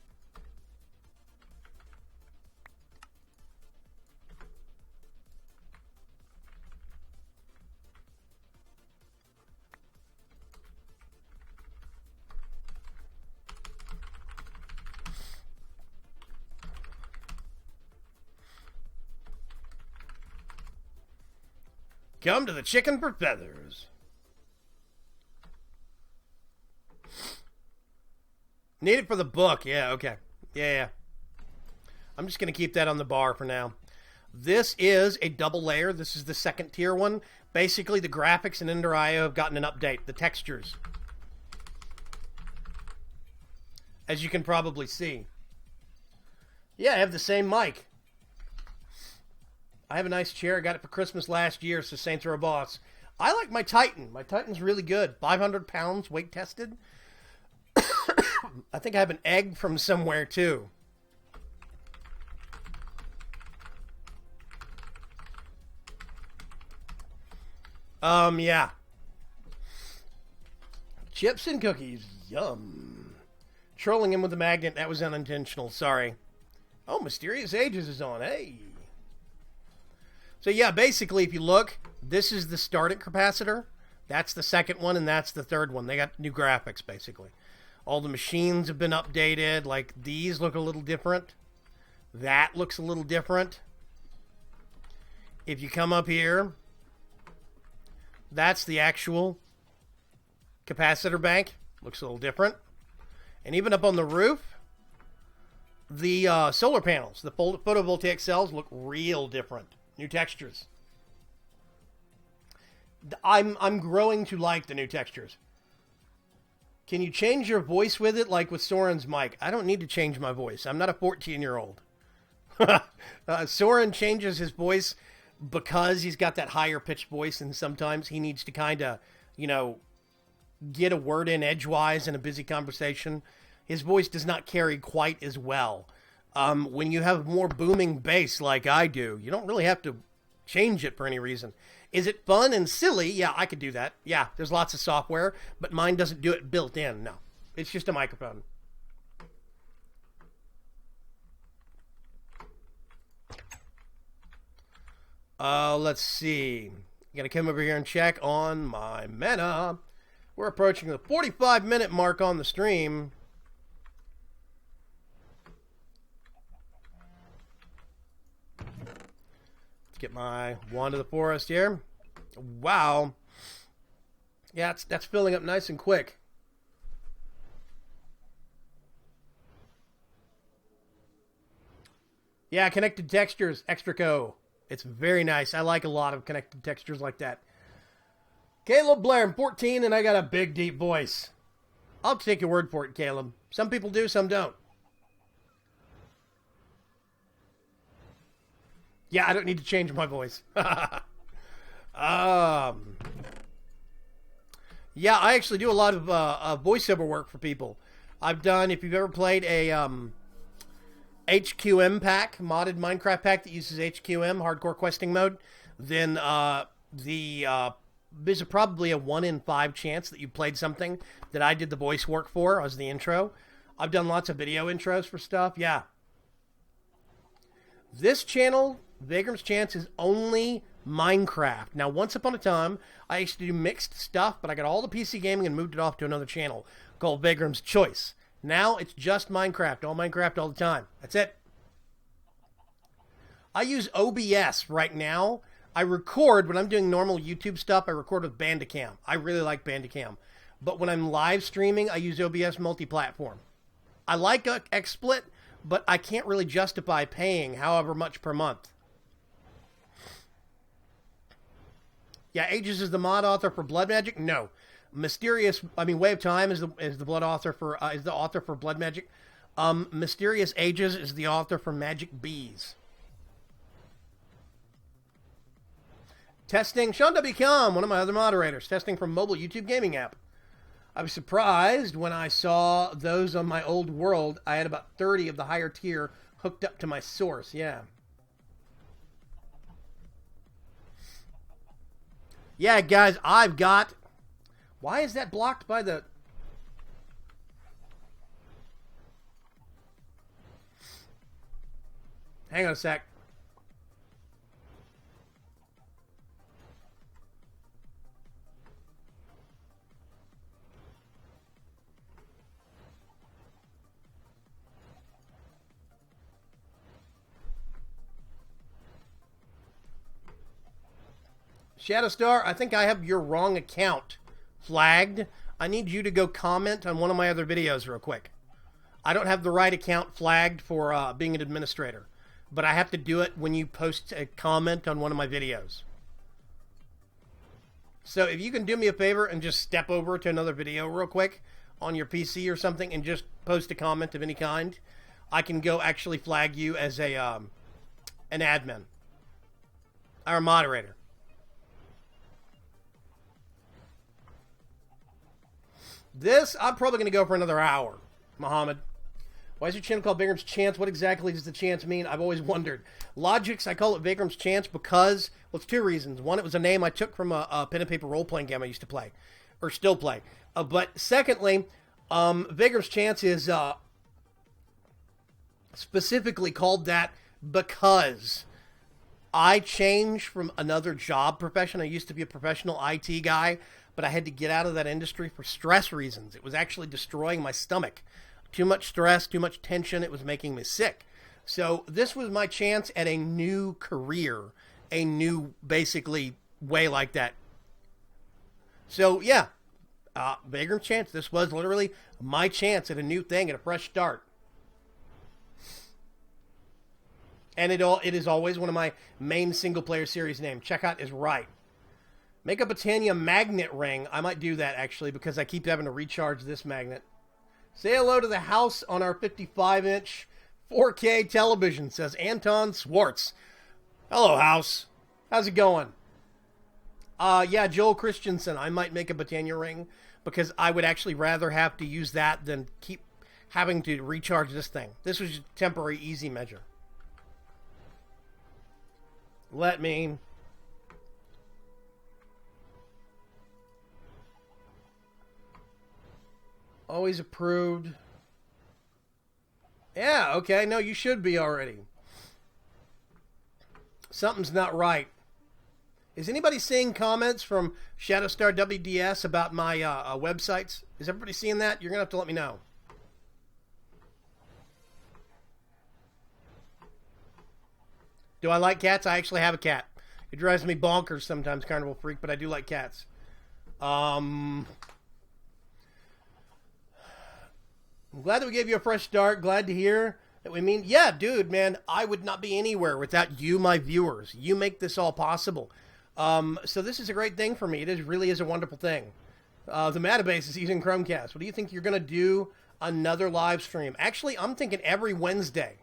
Come to the chicken for feathers. Need it for the book. Yeah, okay. Yeah. I'm just going to keep that on the bar for now. This is a double layer. This is the second tier one. Basically, the graphics in Ender IO have gotten an update. The textures. As you can probably see. Yeah, I have the same mic. I have a nice chair. I got it for Christmas last year, so Saints are a boss. I like my Titan. My Titan's really good. 500 pounds, weight tested. I think I have an egg from somewhere, too. Yeah. Chips and cookies. Yum. Trolling him with a magnet. That was unintentional. Sorry. Oh, Mysterious Ages is on. Hey. So yeah, basically, if you look, this is the starting capacitor. That's the second one, and that's the third one. They got new graphics, basically. All the machines have been updated. Like, these look a little different. That looks a little different. If you come up here, that's the actual capacitor bank. Looks a little different. And even up on the roof, the solar panels, the photovoltaic cells look real different. New textures. I'm growing to like the new textures. Can you change your voice with it like with Soren's mic? I don't need to change my voice. I'm not a 14-year-old. Soren changes his voice because he's got that higher pitched voice, and sometimes he needs to kind of, get a word in edgewise in a busy conversation. His voice does not carry quite as well. When you have more booming bass like I do, you don't really have to change it for any reason. Is it fun and silly? Yeah, I could do that. Yeah, there's lots of software, but mine doesn't do it built in. No, it's just a microphone. Let's see. Gonna come over here and check on my meta. We're approaching the 45-minute mark on the stream. Get my wand of the forest here. Wow. Yeah, that's filling up nice and quick. Yeah, connected textures, Extraco. It's very nice. I like a lot of connected textures like that. Caleb Blair, I'm 14 and I got a big, deep voice. I'll take your word for it, Caleb. Some people do, some don't. Yeah, I don't need to change my voice. Yeah, I actually do a lot of voiceover work for people. I've done, if you've ever played a HQM pack, modded Minecraft pack that uses HQM, hardcore questing mode, then there's probably a 1 in 5 chance that you played something that I did the voice work for as the intro. I've done lots of video intros for stuff, yeah. This channel, Vagrant's Chance, is only Minecraft. Now, once upon a time, I used to do mixed stuff, but I got all the PC gaming and moved it off to another channel called Vagrant's Choice. Now, it's just Minecraft all the time. That's it. I use OBS right now. I record, when I'm doing normal YouTube stuff, I record with Bandicam. I really like Bandicam. But when I'm live streaming, I use OBS multi-platform. I like XSplit, but I can't really justify paying however much per month. Yeah, Ages is the mod author for Blood Magic? No. Way of Time is the blood author for is the author for Blood Magic. Mysterious Ages is the author for Magic Bees. Testing, Sean W. Com, one of my other moderators, testing from mobile YouTube gaming app. I was surprised when I saw those on my old world. I had about 30 of the higher tier hooked up to my source. Yeah. Yeah, guys, I've got... Why is that blocked by the... Hang on a sec. Shadowstar, I think I have your wrong account flagged. I need you to go comment on one of my other videos real quick. I don't have the right account flagged for being an administrator, but I have to do it when you post a comment on one of my videos. So if you can do me a favor and just step over to another video real quick on your PC or something and just post a comment of any kind, I can go actually flag you as a an admin or a moderator. This, I'm probably going to go for another hour. Muhammad. Why is your channel called Vigram's Chance? What exactly does the chance mean? I've always wondered. Logix, I call it Vigram's Chance because, well, it's two reasons. One, it was a name I took from a pen and paper role-playing game I used to play, or still play. But secondly, Vigram's Chance is specifically called that because I changed from another job profession. I used to be a professional IT guy, but I had to get out of that industry for stress reasons. It was actually destroying my stomach. Too much stress, too much tension. It was making me sick. So this was my chance at a new career, a new, basically, way like that. So, yeah, Vigram's Chance. This was literally my chance at a new thing, at a fresh start. And it is always one of my main single-player series names. Checkout is right. Make a Britannia magnet ring. I might do that, actually, because I keep having to recharge this magnet. Say hello to the house on our 55-inch 4K television, says Anton Swartz. Hello, house. How's it going? Yeah, Joel Christensen. I might make a Britannia ring because I would actually rather have to use that than keep having to recharge this thing. This was just a temporary, easy measure. Let me... Always approved. Yeah, okay. No, you should be already. Something's not right. Is anybody seeing comments from Shadowstar WDS about my websites? Is everybody seeing that? You're going to have to let me know. Do I like cats? I actually have a cat. It drives me bonkers sometimes, Carnival Freak, but I do like cats. I'm glad that we gave you a fresh start. Glad to hear that we mean... Yeah, dude, man, I would not be anywhere without you, my viewers. You make this all possible. So this is a great thing for me. It really is a wonderful thing. The Matabase is using Chromecast. What do you think you're going to do another live stream? Actually, I'm thinking every Wednesday.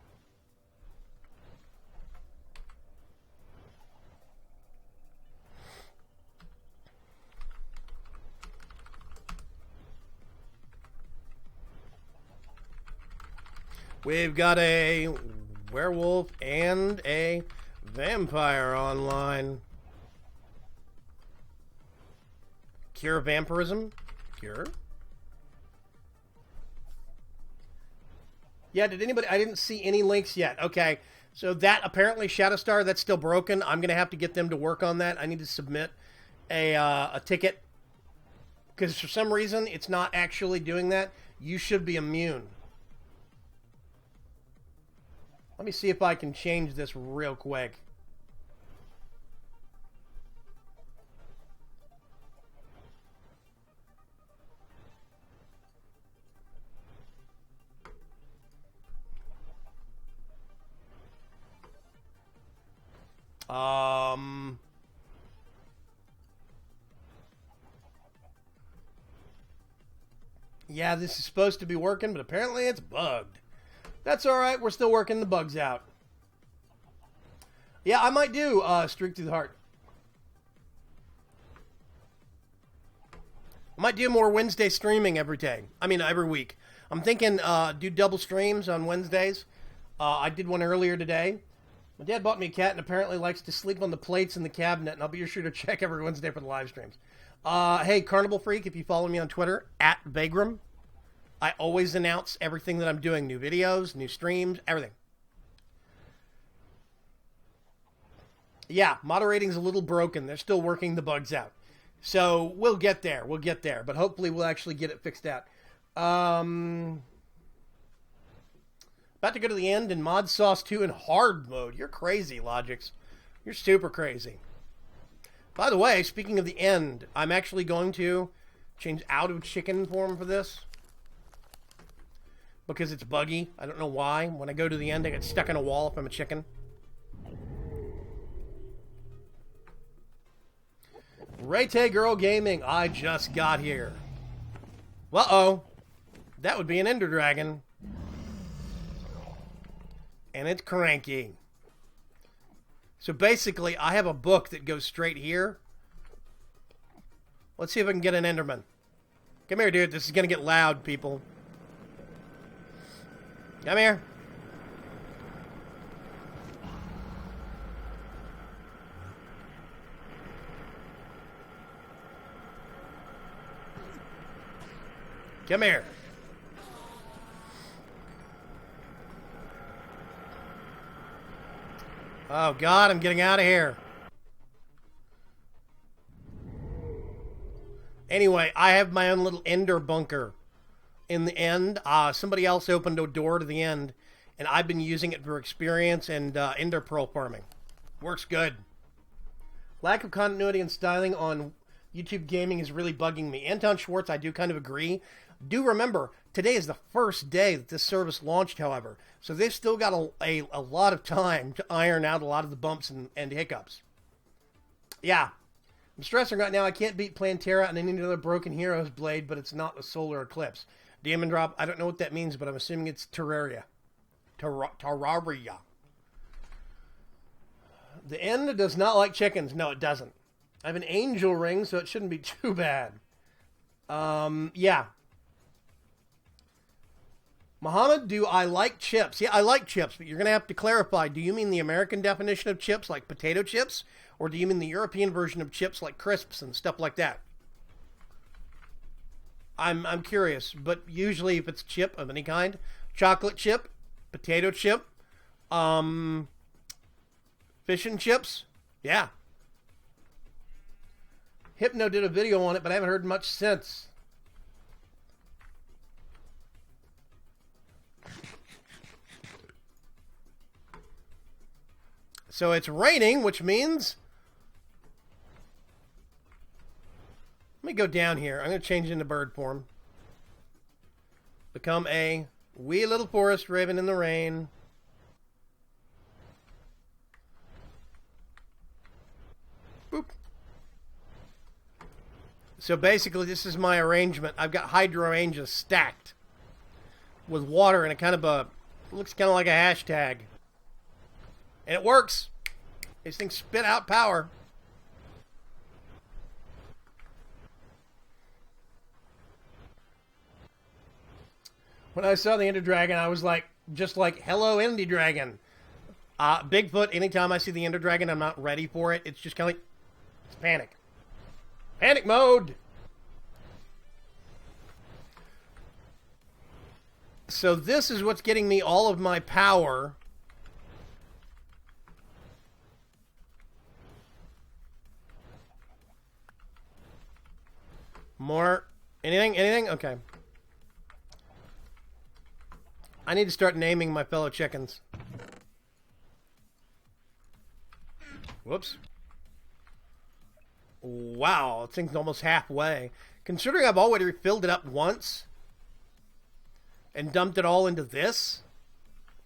We've got a werewolf and a vampire online. Cure vampirism? Cure? Yeah, did anybody... I didn't see any links yet. Okay, so that apparently Shadowstar, that's still broken. I'm going to have to get them to work on that. I need to submit a ticket. Because for some reason, it's not actually doing that. You should be immune. Let me see if I can change this real quick. Yeah, this is supposed to be working, but apparently it's bugged. That's alright, we're still working the bugs out. Yeah, I might do Streak Through the Heart. I might do more Wednesday streaming every day. I mean, every week. I'm thinking do double streams on Wednesdays. I did one earlier today. My dad bought me a cat and apparently likes to sleep on the plates in the cabinet, and I'll be sure to check every Wednesday for the live streams. Hey, Carnival Freak, if you follow me on Twitter, @Vagram, I always announce everything that I'm doing. New videos, new streams, everything. Yeah, moderating's a little broken. They're still working the bugs out. So we'll get there. We'll get there. But hopefully we'll actually get it fixed out. About to go to the end in Mod Sauce 2 in hard mode. You're crazy, Logix. You're super crazy. By the way, speaking of the end, I'm actually going to change out of chicken form for this. Because it's buggy. I don't know why. When I go to the end, I get stuck in a wall if I'm a chicken. Raytay Girl Gaming, I just got here. Uh-oh. That would be an Ender Dragon. And it's cranky. So basically, I have a book that goes straight here. Let's see if I can get an Enderman. Come here, dude. This is going to get loud, people. Come here. Come here. Oh, God, I'm getting out of here. Anyway, I have my own little ender bunker in the end. Somebody else opened a door to the end, and I've been using it for experience and ender pearl farming. Works good. Lack of continuity and styling on YouTube gaming is really bugging me. Anton Schwartz, I do kind of agree. Do remember, today is the first day that this service launched, however. So they've still got a lot of time to iron out a lot of the bumps and hiccups. Yeah. I'm stressing right now. I can't beat Plantera and any other Broken Heroes blade, but it's not a solar eclipse. Demon Drop, I don't know what that means, but I'm assuming it's Terraria. Terraria. The end does not like chickens. No, it doesn't. I have an angel ring, so it shouldn't be too bad. Yeah. Muhammad, do I like chips? Yeah, I like chips, but you're going to have to clarify. Do you mean the American definition of chips, like potato chips? Or do you mean the European version of chips, like crisps and stuff like that? I'm curious, but usually if it's chip of any kind, chocolate chip, potato chip, fish and chips, yeah. Hypno did a video on it, but I haven't heard much since. So it's raining, which means... Let me go down here. I'm going to change into bird form. Become a wee little forest raven in the rain. Boop. So basically, this is my arrangement. I've got hydrangeas stacked with water and a kind of a... looks kind of like a hashtag. And it works. These things spit out power. When I saw the Ender Dragon, I was like, just like, hello, Indie Dragon. Bigfoot, anytime I see the Ender Dragon, I'm not ready for it. It's just kind of like, it's panic. Panic mode! So this is what's getting me all of my power. More? Anything? Anything? Okay. I need to start naming my fellow chickens. Whoops. Wow, that thing's almost halfway. Considering I've already filled it up once and dumped it all into this,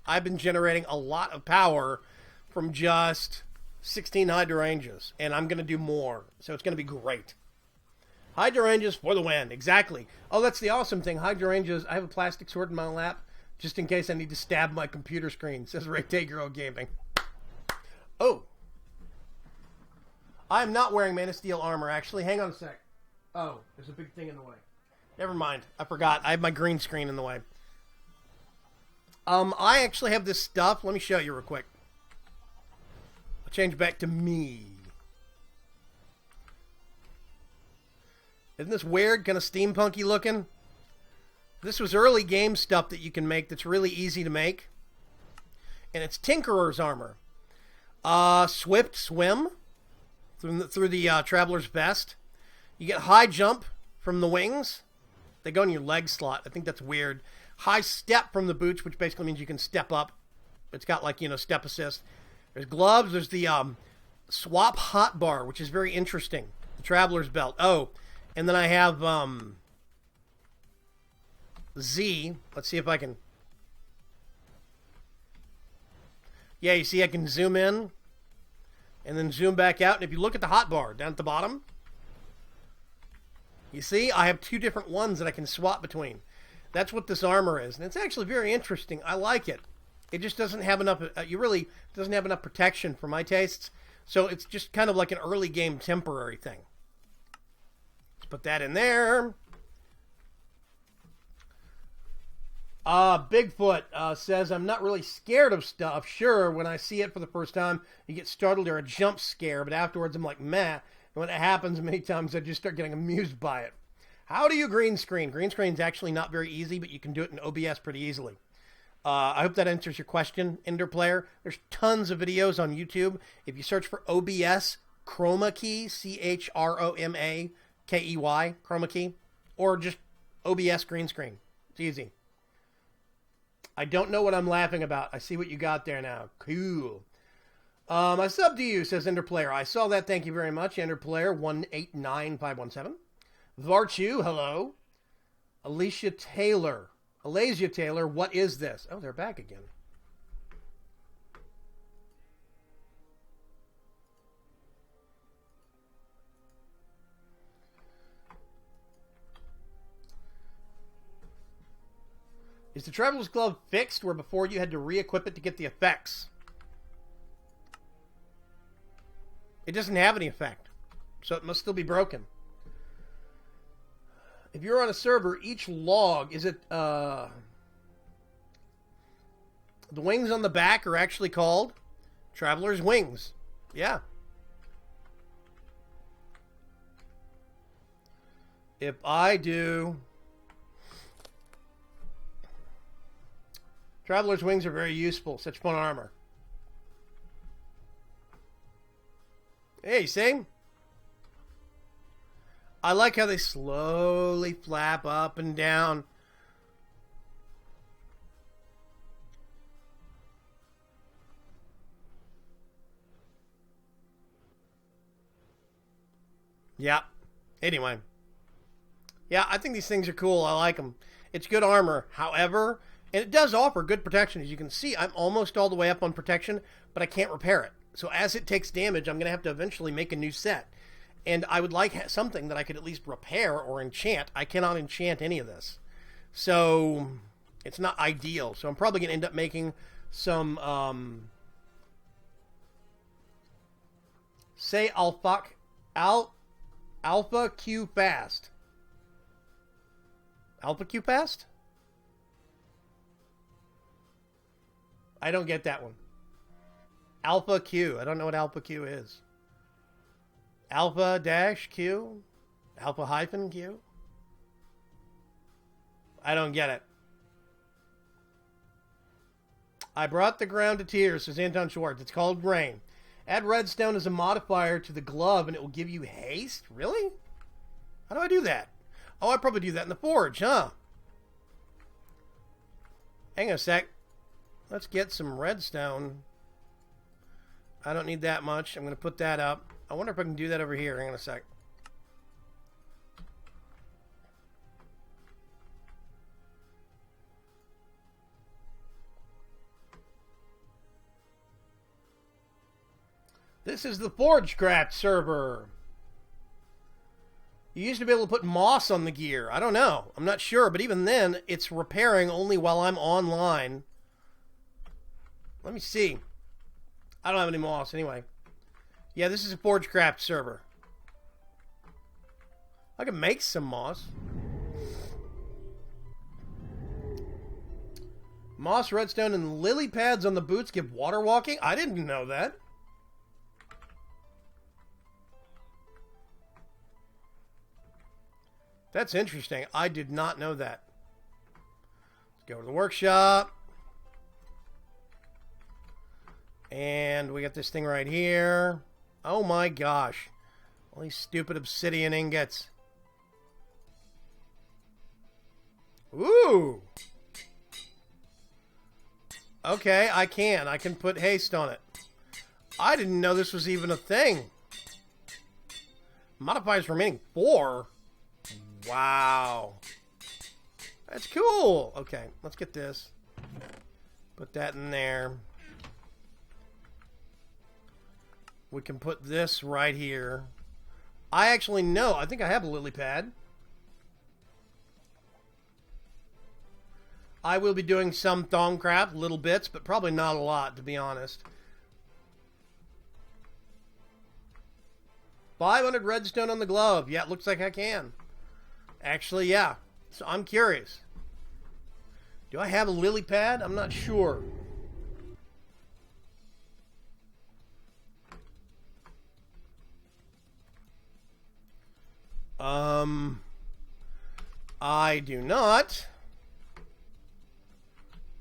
I've been generating a lot of power from just 16 hydrangeas, and I'm going to do more, so it's going to be great. Hydrangeas for the win, exactly. Oh, that's the awesome thing. Hydrangeas, I have a plastic sword in my lap, just in case I need to stab my computer screen, says Ray Tagro Gaming. Oh. I'm not wearing Man of Steel armor, actually. Hang on a sec. Oh, there's a big thing in the way. Never mind. I forgot. I have my green screen in the way. I actually have this stuff. Let me show you real quick. I'll change back to me. Isn't this weird? Kind of steampunky looking? This was early game stuff that you can make that's really easy to make. And it's Tinkerer's armor. Swift swim through the Traveler's Vest. You get high jump from the wings. They go in your leg slot. I think that's weird. High step from the boots, which basically means you can step up. It's got like, step assist. There's gloves. There's the swap hotbar, which is very interesting. The Traveler's Belt. Oh, and then I have Z. Let's see if I can. Yeah, you see I can zoom in and then zoom back out. And if you look at the hotbar down at the bottom, you see I have two different ones that I can swap between. That's what this armor is. And it's actually very interesting. I like it. It just doesn't have enough, doesn't have enough protection for my tastes. So it's just kind of like an early game temporary thing. Let's put that in there. Bigfoot says, I'm not really scared of stuff. Sure, when I see it for the first time, you get startled or a jump scare. But afterwards, I'm like, meh. And when it happens many times, I just start getting amused by it. How do you green screen? Green screen is actually not very easy, but you can do it in OBS pretty easily. I hope that answers your question, Ender Player. There's tons of videos on YouTube. If you search for OBS Chroma Key, CHROMAKEY, Chroma Key, or just OBS green screen. It's easy. I don't know what I'm laughing about. I see what you got there now. Cool. I sub to you, says Ender Player. I saw that. Thank you very much, Ender Player 189517. Varchu, hello. Alicia Taylor, what is this? Oh, they're back again. Is the Traveler's Glove fixed where before you had to re-equip it to get the effects? It doesn't have any effect, so it must still be broken. If you're on a server, each log, is it, the wings on the back are actually called Traveler's Wings. Yeah. If I do... Traveler's Wings are very useful. Such fun armor. Hey, see? I like how they slowly flap up and down. Yeah. Anyway. Yeah, I think these things are cool. I like them. It's good armor. However, and it does offer good protection. As you can see, I'm almost all the way up on protection, but I can't repair it. So as it takes damage, I'm going to have to eventually make a new set. And I would like something that I could at least repair or enchant. I cannot enchant any of this. So it's not ideal. So I'm probably going to end up making some, say Alpha Q Fast. Alpha Q Fast? I don't get that one. Alpha Q. I don't know what Alpha Q is. Alpha dash Q? Alpha hyphen Q? I don't get it. I brought the ground to tears, says Anton Schwartz. It's called Rain. Add redstone as a modifier to the glove and it will give you haste? Really? How do I do that? Oh, I probably do that in the forge, huh? Hang on a sec. Let's get some redstone. I don't need that much. I'm going to put that up. I wonder if I can do that over here. Hang on a sec. This is the ForgeCraft server. You used to be able to put moss on the gear. I don't know. I'm not sure, but even then, it's repairing only while I'm online. Let me see. I don't have any moss anyway. Yeah, this is a ForgeCraft server. I can make some moss. Moss, redstone, and lily pads on the boots give water walking? I didn't know that. That's interesting. I did not know that. Let's go to the workshop. And we got this thing right here. Oh my gosh. All these stupid obsidian ingots. Ooh. Okay, I can put haste on it. I didn't know this was even a thing. Modifiers remaining 4. Wow. That's cool. Okay, let's get this. Put that in there. We can put this right here. I actually know. I think I have a lily pad. I will be doing some Thongcraft, little bits, but probably not a lot, to be honest. 500 redstone on the glove. Yeah, it looks like I can. Actually, yeah. So I'm curious. Do I have a lily pad? I'm not sure. I do not.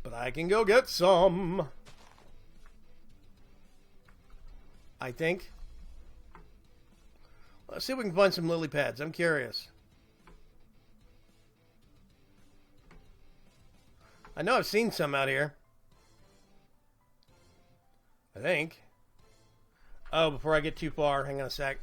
But I can go get some. I think. Let's see if we can find some lily pads. I'm curious. I know I've seen some out here. I think. Oh, before I get too far, hang on a sec.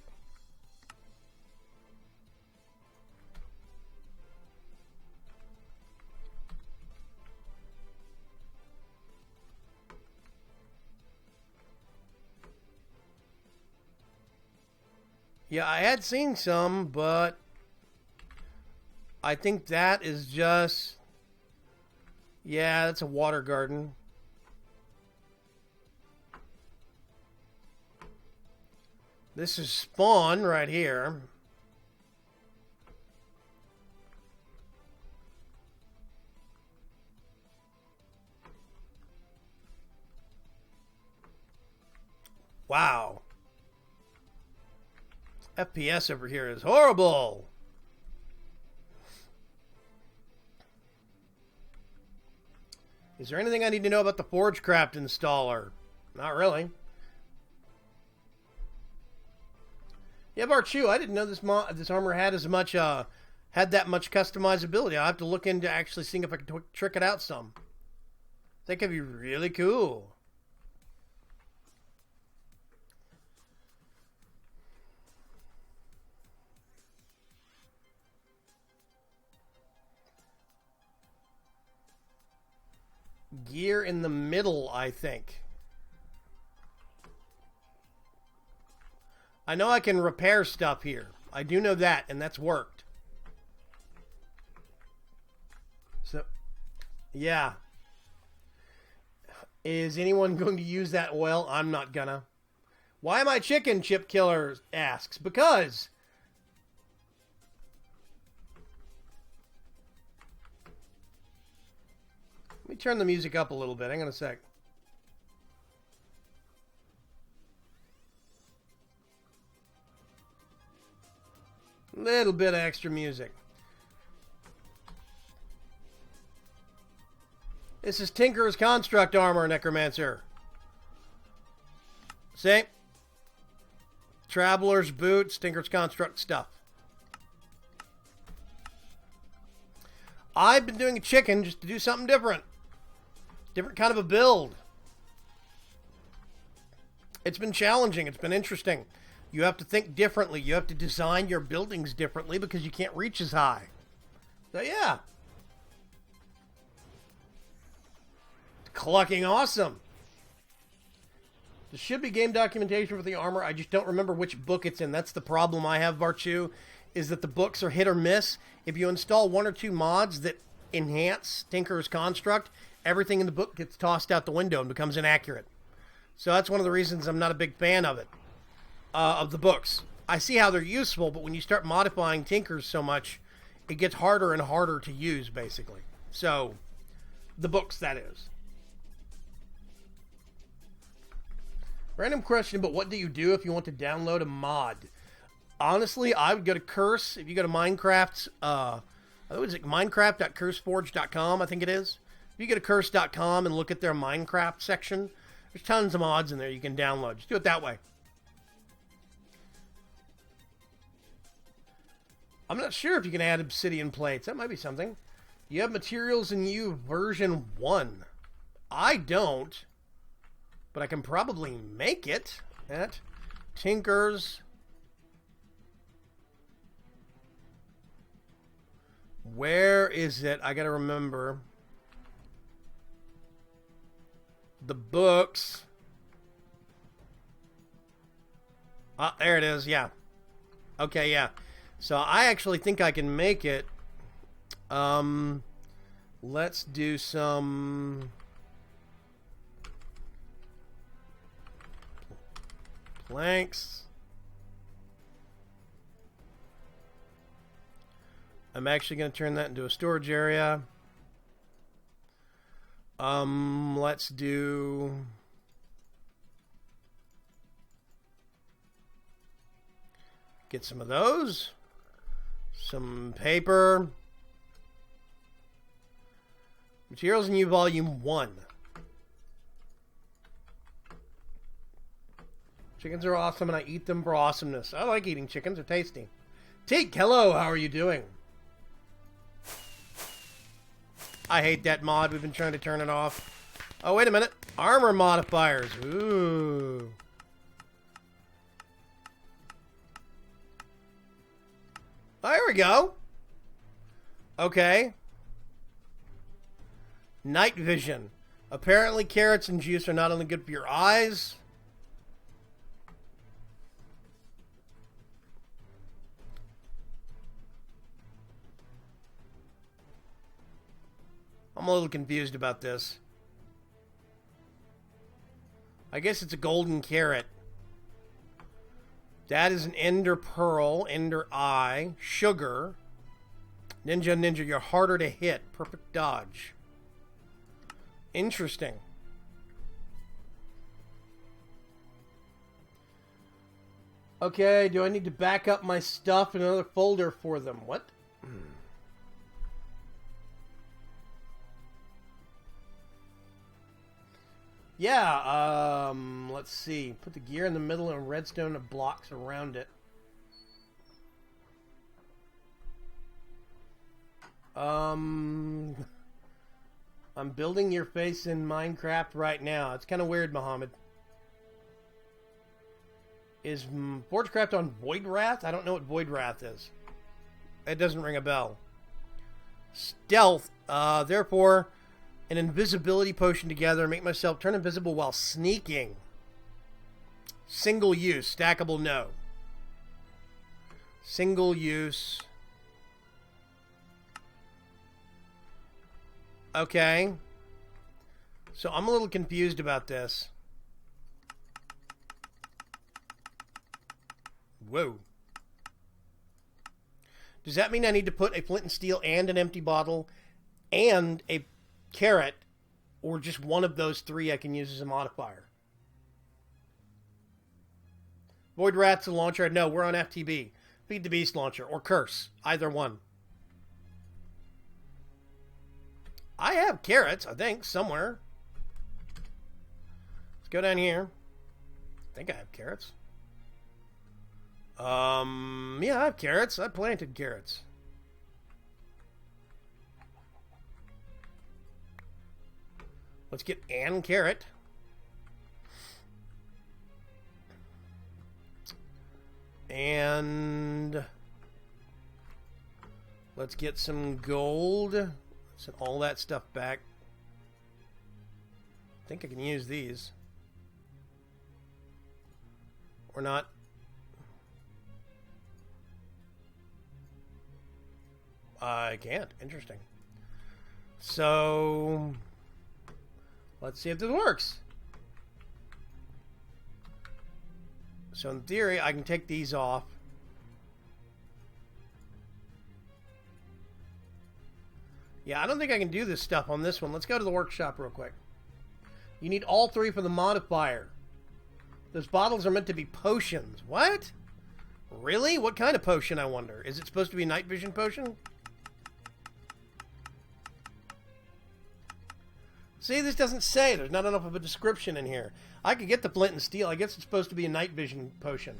Yeah, I had seen some, but I think that is just... Yeah, that's a water garden. This is spawn right here. Wow. FPS over here is horrible. Is there anything I need to know about the ForgeCraft installer? Not really. Yeah, Barchu, I didn't know this armor had as much had that much customizability. I'll have to look into actually seeing if I can trick it out some. That could be really cool. Gear in the middle, I think. I know I can repair stuff here. I do know that, and that's worked. So, yeah. Is anyone going to use that oil? I'm not gonna. Why am I chicken? Chip Killer asks. Because... Let me turn the music up a little bit. Hang on a sec. Little bit of extra music. This is Tinker's Construct Armor, Necromancer. See? Traveler's Boots, Tinker's Construct stuff. I've been doing a chicken just to do something different. Different kind of a build. It's been challenging. It's been interesting. You have to think differently. You have to design your buildings differently because you can't reach as high. So, yeah. Clucking awesome. There should be game documentation for the armor. I just don't remember which book it's in. That's the problem I have, Varchu, is that the books are hit or miss. If you install 1 or 2 mods that enhance Tinker's construct, everything in the book gets tossed out the window and becomes inaccurate. So that's one of the reasons I'm not a big fan of it, of the books. I see how they're useful, but when you start modifying Tinkers so much, it gets harder and harder to use, basically. So, the books, that is. Random question, but what do you do if you want to download a mod? Honestly, I would go to Curse. If you go to Minecraft's, it's like minecraft.curseforge.com, I think it is. If you go to curse.com and look at their Minecraft section, there's tons of mods in there you can download. Just do it that way. I'm not sure if you can add obsidian plates. That might be something. You have materials in you version 1. I don't, but I can probably make it at Tinker's. Where is it? I gotta remember. The books. Ah, there it is. Yeah. Okay, yeah. So I actually think I can make it. Let's do some planks. I'm actually going to turn that into a storage area. Let's do get some of those. Some paper. Materials in you volume 1. Chickens are awesome and I eat them for awesomeness. I like eating chickens, they're tasty. Teak, hello, how are you doing? I hate that mod. We've been trying to turn it off. Oh, wait a minute. Armor modifiers. Ooh. Oh, there we go. Okay. Night vision. Apparently carrots and juice are not only good for your eyes. I'm a little confused about this. I guess it's a golden carrot. That is an ender pearl, ender eye, sugar. Ninja, you're harder to hit. Perfect dodge. Interesting. Okay, do I need to back up my stuff in another folder for them? What? Yeah, let's see. Put the gear in the middle and redstone blocks around it. I'm building your face in Minecraft right now. It's kind of weird, Mohammed. Is ForgeCraft on Void Wrath? I don't know what Void Wrath is. It doesn't ring a bell. Stealth. Therefore, an invisibility potion together. Make myself turn invisible while sneaking. Single use. Stackable, no. Single use. Okay. So I'm a little confused about this. Whoa. Does that mean I need to put a flint and steel and an empty bottle and a carrot, or just one of those three I can use as a modifier? Void Rat's a launcher. No, we're on FTB. Feed the Beast launcher or Curse. Either one. I have carrots, I think, somewhere. Let's go down here. I think I have carrots. Yeah, I have carrots. I planted carrots. Let's get an carrot. And let's get some gold. Send all that stuff back. I think I can use these. We're not. I can't. Interesting. So, let's see if this works. So in theory, I can take these off. Yeah, I don't think I can do this stuff on this one. Let's go to the workshop real quick. You need all three for the modifier. Those bottles are meant to be potions. What? Really? What kind of potion, I wonder? Is it supposed to be a night vision potion? See, this doesn't say. There's not enough of a description in here. I could get the flint and steel. I guess it's supposed to be a night vision potion.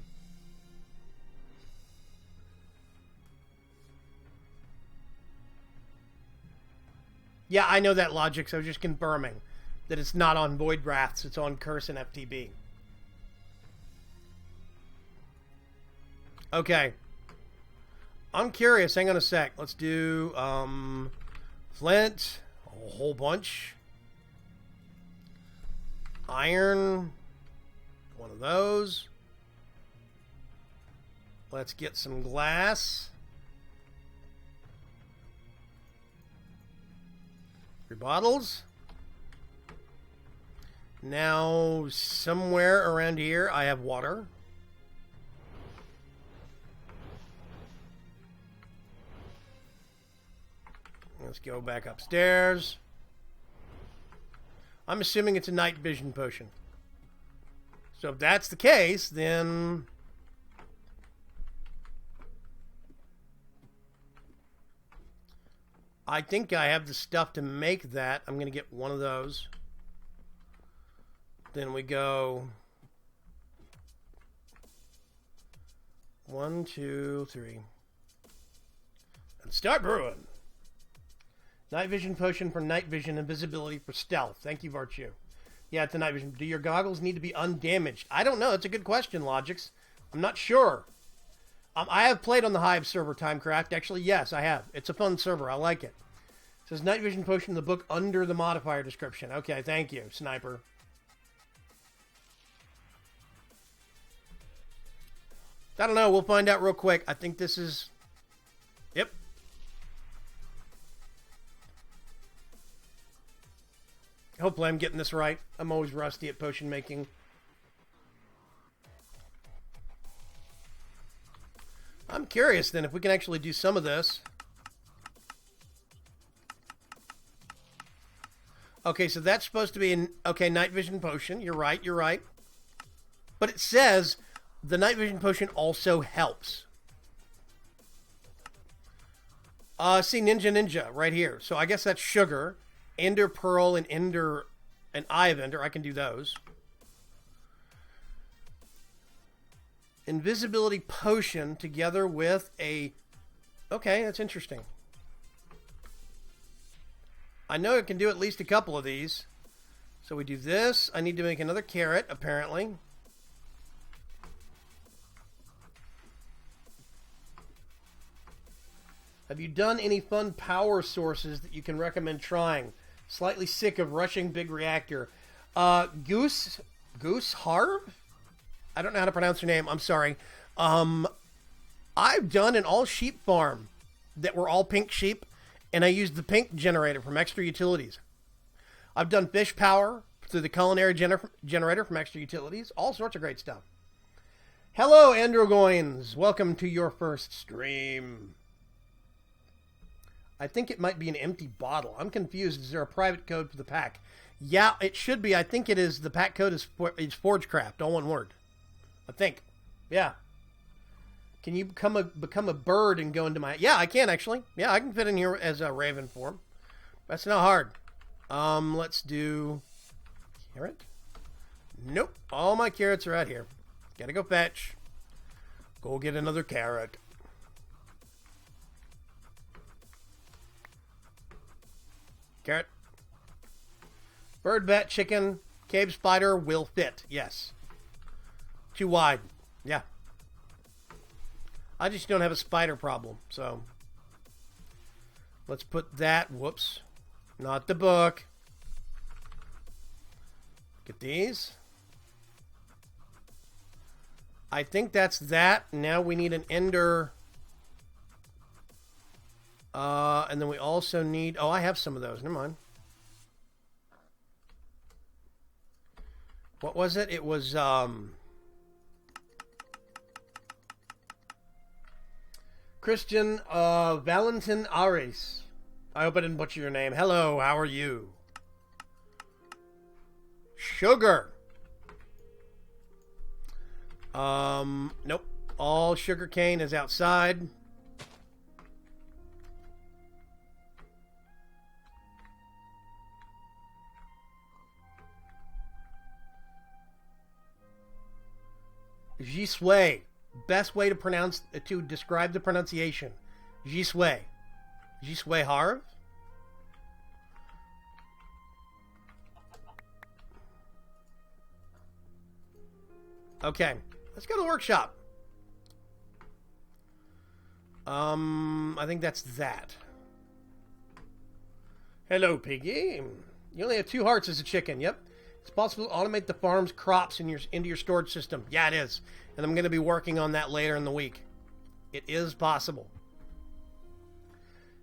Yeah, I know that logic, so I was just confirming that it's not on Void Wraths, it's on Curse and FTB. Okay. I'm curious. Hang on a sec. Let's do flint, a whole bunch. Iron, one of those. Let's get some glass. 3 bottles. Now, somewhere around here, I have water. Let's go back upstairs. I'm assuming it's a night vision potion. So if that's the case, then I think I have the stuff to make that. I'm going to get one of those. Then we go 1, 2, 3. And start brewing. Night vision potion for night vision, invisibility for stealth. Thank you, Varchu. Yeah, it's a night vision. Do your goggles need to be undamaged? I don't know. It's a good question, Logix. I'm not sure. I have played on the Hive server, Timecraft. Actually, yes, I have. It's a fun server. I like it. It says night vision potion in the book under the modifier description. Okay, thank you, Sniper. I don't know. We'll find out real quick. I think this is... Yep. Hopefully I'm getting this right. I'm always rusty at potion making. I'm curious then if we can actually do some of this. Okay, so that's supposed to be an... Okay, night vision potion. You're right, you're right. But it says the night vision potion also helps. See, Ninja right here. So I guess that's sugar. Ender Pearl and Eye of Ender. I can do those. Invisibility potion together with a... Okay, that's interesting. I know it can do at least a couple of these. So we do this. I need to make another carrot, apparently. Have you done any fun power sources that you can recommend trying? Slightly sick of rushing big reactor. Goose Harv? I don't know how to pronounce her name. I'm sorry. I've done an all sheep farm that were all pink sheep, and I used the pink generator from Extra Utilities. I've done fish power through the culinary generator from Extra Utilities. All sorts of great stuff. Hello, Androgoins. Welcome to your first stream. I think it might be an empty bottle. I'm confused. Is there a private code for the pack? Yeah, it should be. I think it is. The pack code is ForgeCraft, all one word. I think. Yeah. Can you become a bird and go into my... Yeah, I can actually. Yeah, I can fit in here as a raven form. That's not hard. Let's do... Carrot? Nope. All my carrots are out here. Gotta go fetch. Go get another carrot. Carrot. Bird, bat, chicken, cave spider will fit. Yes. Too wide. Yeah. I just don't have a spider problem, so. Let's put that. Whoops. Not the book. Get these. I think that's that. Now we need an ender. And then we also need... Oh, I have some of those. Never mind. What was it? It was... Christian Valentin Ares. I hope I didn't butcher your name. Hello, how are you? Sugar. Nope. All sugar cane is outside. Jisui. Best way to describe the pronunciation. Jisui. Jisui Harv? Okay. Let's go to the workshop. I think that's that. Hello, Piggy. You only have 2 hearts as a chicken. Yep. It's possible to automate the farm's crops into your storage system. Yeah, it is. And I'm going to be working on that later in the week. It is possible.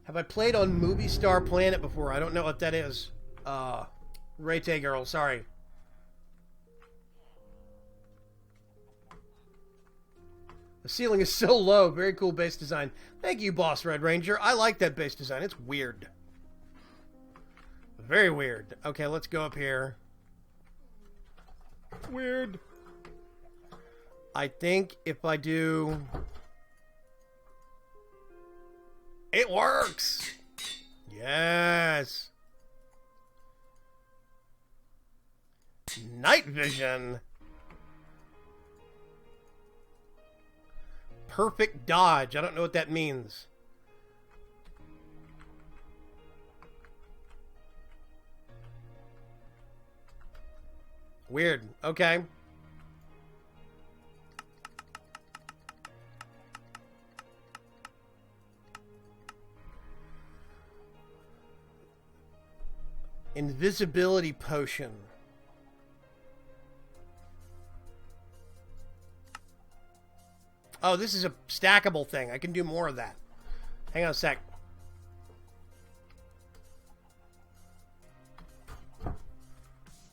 Have I played on Movie Star Planet before? I don't know what that is. Raytay Girl, sorry. The ceiling is so low. Very cool base design. Thank you, Boss Red Ranger. I like that base design. It's weird. Very weird. Okay, let's go up here. Weird. I think if I do... It works! Yes! Night vision! Perfect dodge. I don't know what that means. Weird. Okay. Invisibility potion. Oh, this is a stackable thing. I can do more of that. Hang on a sec.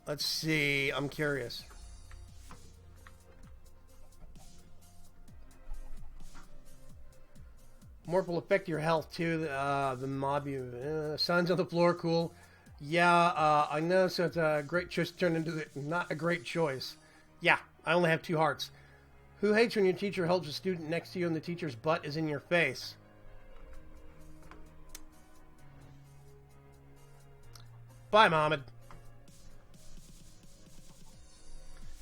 Let's see. I'm curious. Morph will affect your health too. The mob you... signs on the floor, cool. Yeah, I know, so it's a great choice to turn into not a great choice. Yeah, I only have 2 hearts. Who hates when your teacher helps a student next to you and the teacher's butt is in your face? Bye, Mohammed.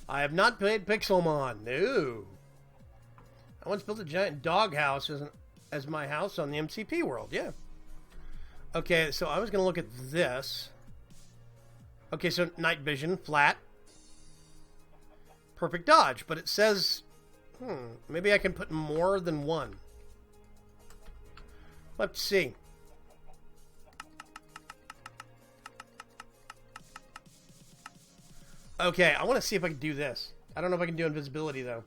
I have not played Pixelmon. No. I once built a giant doghouse as my house on the MCP world. Yeah. Okay, so I was going to look at this. Okay, so night vision, flat. Perfect dodge, but it says... maybe I can put more than 1. Let's see. Okay, I want to see if I can do this. I don't know if I can do invisibility, though.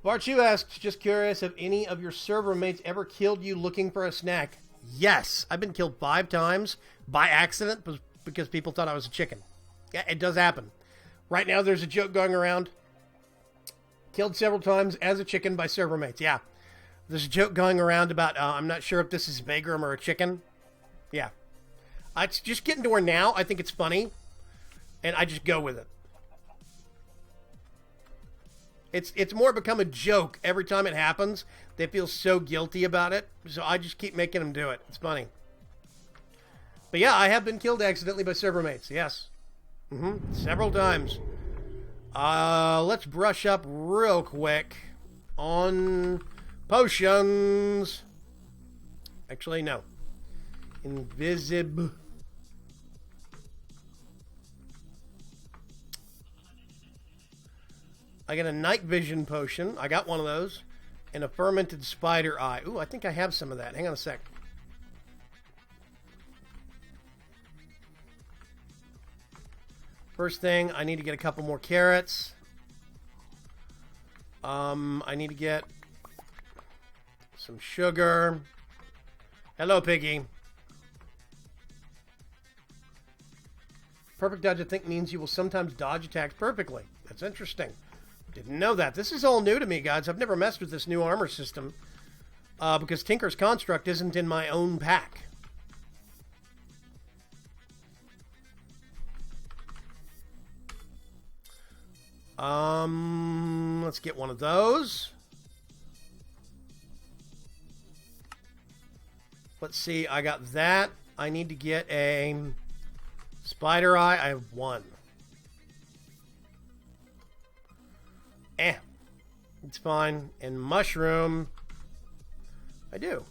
Varchu asks, just curious, have any of your server mates ever killed you looking for a snack? Yes. I've been killed 5 times by accident because people thought I was a chicken. Yeah, it does happen. Right now, there's a joke going around. Killed several times as a chicken by server mates. Yeah. There's a joke going around about, I'm not sure if this is Vagram or a chicken. Yeah. It's just getting to where now I think it's funny. And I just go with it. It's more become a joke every time it happens. They feel so guilty about it. So I just keep making them do it. It's funny. But yeah, I have been killed accidentally by server mates. Yes. Several times. Let's brush up real quick on potions. Actually, no. Invisib. I got a night vision potion. I got one of those. And a fermented spider eye. Ooh, I think I have some of that. Hang on a sec. First thing, I need to get a couple more carrots. I need to get some sugar. Hello, Piggy. Perfect dodge, I think, means you will sometimes dodge attacks perfectly. That's interesting. Didn't know that. This is all new to me, guys. I've never messed with this new armor system because Tinker's Construct isn't in my own pack. Let's get one of those. Let's see, I got that. I need to get a spider eye. I have one. It's fine. And mushroom, I do.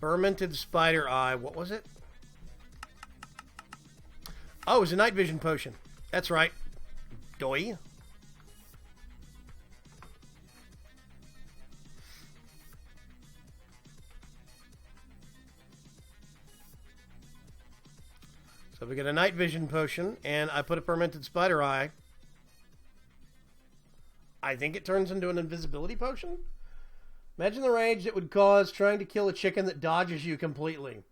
Fermented spider eye. What was it? Oh, it was a night vision potion. That's right. Doi. So we get a night vision potion, and I put a fermented spider eye. I think it turns into an invisibility potion. Imagine the rage it would cause trying to kill a chicken that dodges you completely.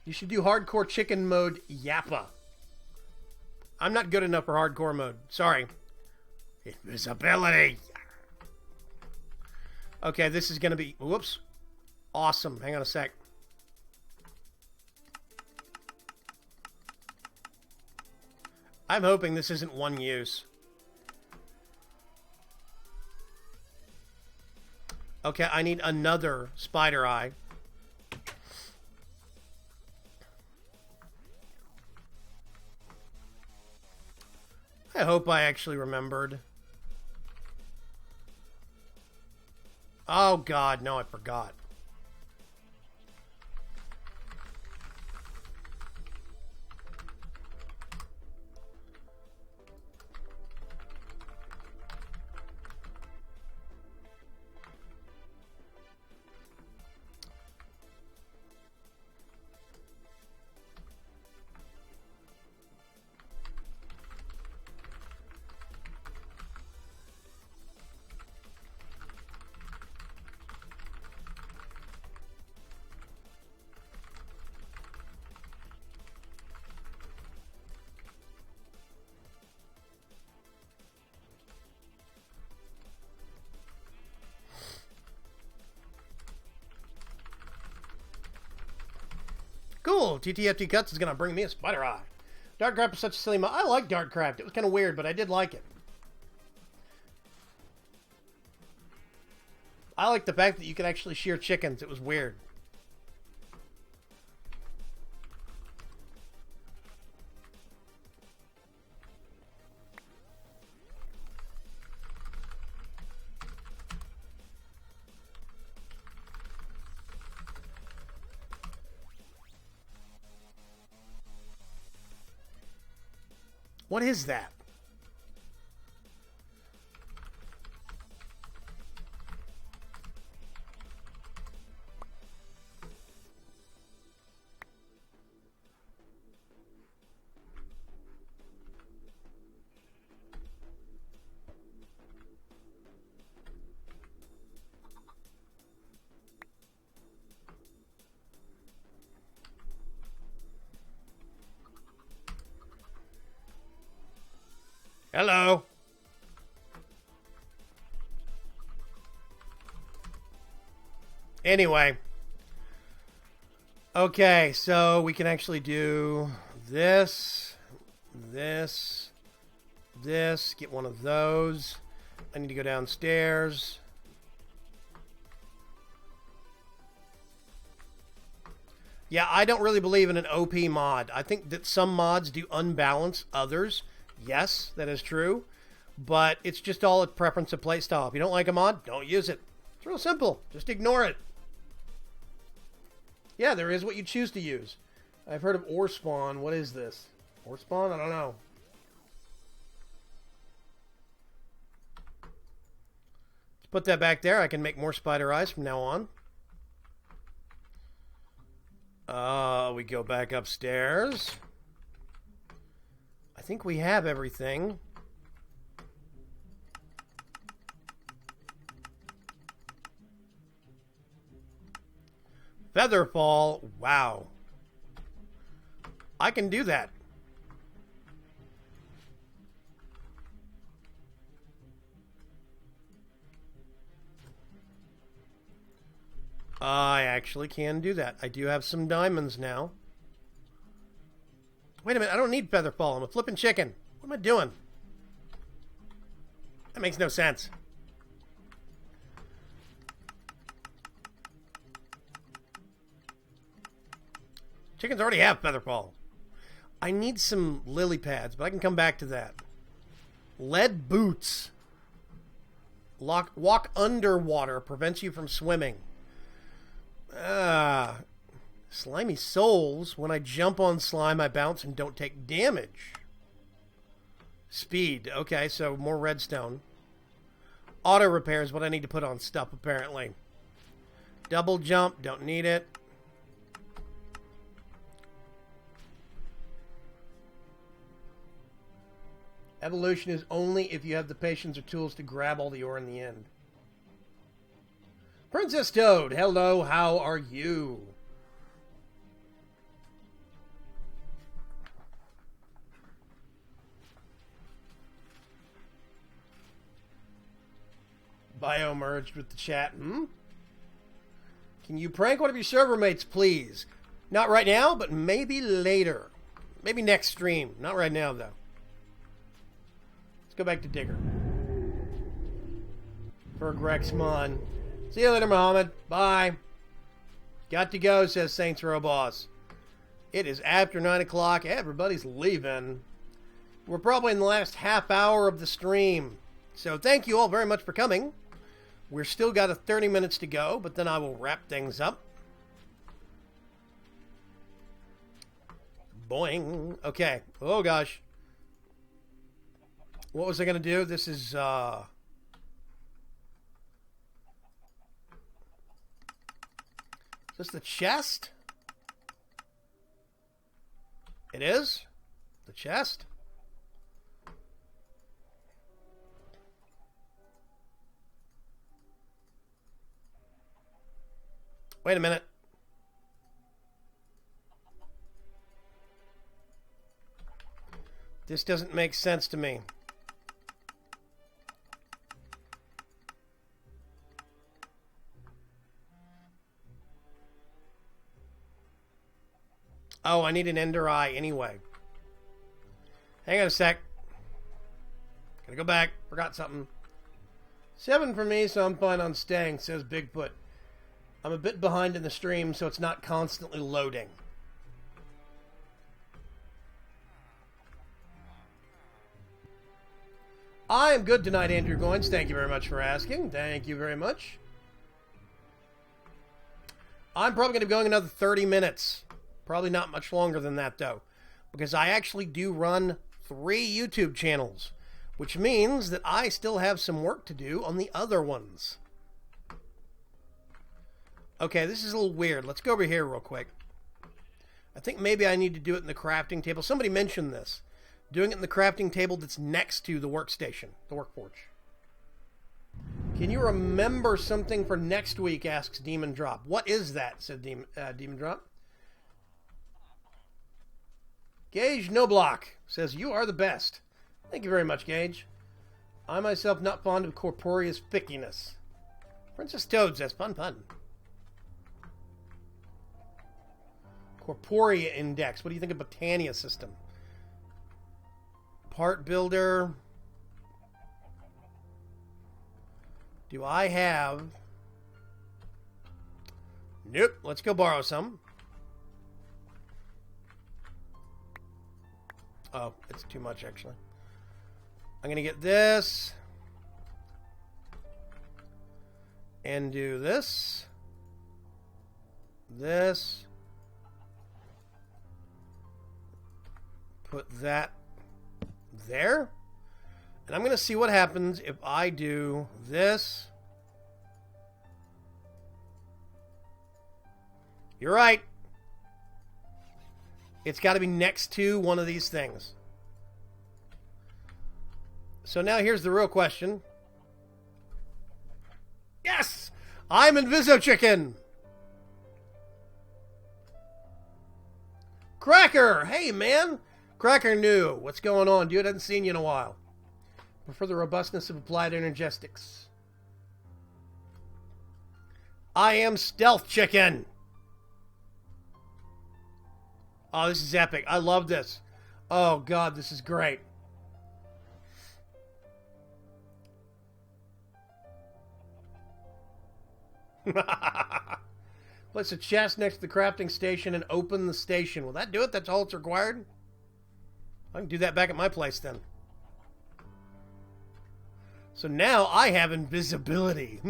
You should do hardcore chicken mode Yappa. I'm not good enough for hardcore mode. Sorry. Invisibility. Okay, this is going to be... Whoops. Awesome. Hang on a sec. I'm hoping this isn't one use. Okay, I need another spider eye. I hope I actually remembered. Oh, God. No, I forgot. Cool. TTFT Cuts is going to bring me a spider eye. Dartcraft is such a silly mod. I like Dartcraft. It was kind of weird, but I did like it. I like the fact that you could actually shear chickens. It was weird. What is that? Hello. Anyway. Okay, so we can actually do this, this, get one of those. I need to go downstairs. Yeah, I don't really believe in an OP mod. I think that some mods do unbalance others. Yes, that is true, but it's just all a preference of playstyle. If you don't like a mod, don't use it. It's real simple. Just ignore it. Yeah, there is what you choose to use. I've heard of ore spawn. What is this? Ore spawn? I don't know. Let's put that back there. I can make more spider eyes from now on. We go back upstairs. I think we have everything. Featherfall. Wow. I can do that. I actually can do that. I do have some diamonds now. Wait a minute, I don't need Featherfall. I'm a flipping chicken. What am I doing? That makes no sense. Chickens already have Featherfall. I need some lily pads, but I can come back to that. Lead boots. Walk underwater prevents you from swimming. Slimy souls. When I jump on slime, I bounce and don't take damage. Speed. Okay, so more redstone. Auto repair is what I need to put on stuff, apparently. Double jump. Don't need it. Evolution is only if you have the patience or tools to grab all the ore in the end. Princess Toad, hello, how are you? Bio merged with the chat. Can you prank one of your server mates, please? Not right now, but maybe later. Maybe next stream. Not right now, though. Let's go back to Digger. For Grexmon. See you later, Mohammed. Bye. Got to go, says Saints Row Boss. It is after 9 o'clock. Everybody's leaving. We're probably in the last half hour of the stream. So thank you all very much for coming. We're still got 30 minutes to go, but then I will wrap things up. Boing. Okay. Oh, gosh. What was I going to do? This is, Is this the chest? It is? The chest? Wait a minute. This doesn't make sense to me. Oh, I need an ender eye anyway. Hang on a sec. Gotta go back. Forgot something. 7 for me, so I'm fine on staying, says Bigfoot. I'm a bit behind in the stream, so it's not constantly loading. I am good tonight, Andrew Goins. Thank you very much for asking. Thank you very much. I'm probably going to be going another 30 minutes. Probably not much longer than that, though, because I actually do run 3 YouTube channels, which means that I still have some work to do on the other ones. Okay, this is a little weird. Let's go over here real quick. I think maybe I need to do it in the crafting table. Somebody mentioned this. Doing it in the crafting table that's next to the workstation, the workforge. Can you remember something for next week, asks Demon Drop. What is that, said Demon Drop. Gage Noblock says, you are the best. Thank you very much, Gage. I myself not fond of corporeous fickiness. Princess Toad says, fun. Corporea Index. What do you think of Botania system? Part Builder. Do I have... Nope. Let's go borrow some. Oh, it's too much, actually. I'm going to get this. And do this. This. Put that there. And I'm going to see what happens if I do this. You're right. It's got to be next to one of these things. So now here's the real question. Yes! I'm Inviso Chicken! Cracker! Hey, man! Cracker new. What's going on, dude? I haven't seen you in a while. Prefer the robustness of applied energetics. I am Stealth Chicken! Oh, this is epic. I love this. Oh, God, this is great. Place a chest next to the crafting station and open the station. Will that do it? That's all it's required? I can do that back at my place then. So now I have invisibility.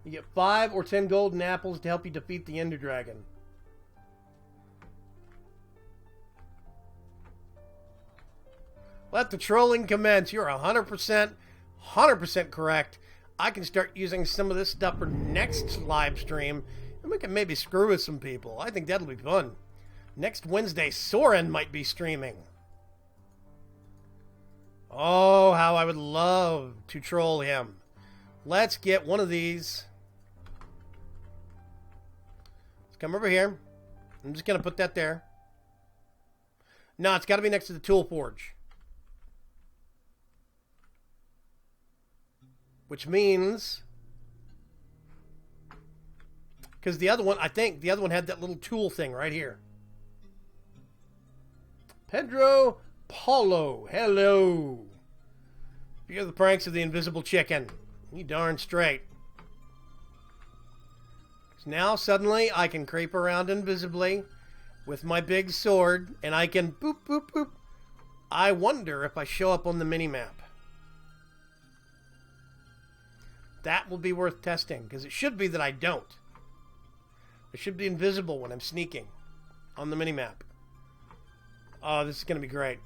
You get 5 or 10 golden apples to help you defeat the Ender Dragon. Let the trolling commence. You're 100% correct. I can start using some of this stuff for next live stream, and we can maybe screw with some people. I think that'll be fun. Next Wednesday, Soren might be streaming. Oh, how I would love to troll him. Let's get one of these. Let's come over here. I'm just going to put that there. No, it's got to be next to the tool forge. Which means, because the other one, I think the other one had that little tool thing right here. Pedro Paulo, hello. You're the pranks of the invisible chicken. You darn straight. So now suddenly I can creep around invisibly with my big sword, and I can boop, boop, boop. I wonder if I show up on the minimap. That will be worth testing, because it should be that I don't. I should be invisible when I'm sneaking on the minimap. Oh, this is going to be great.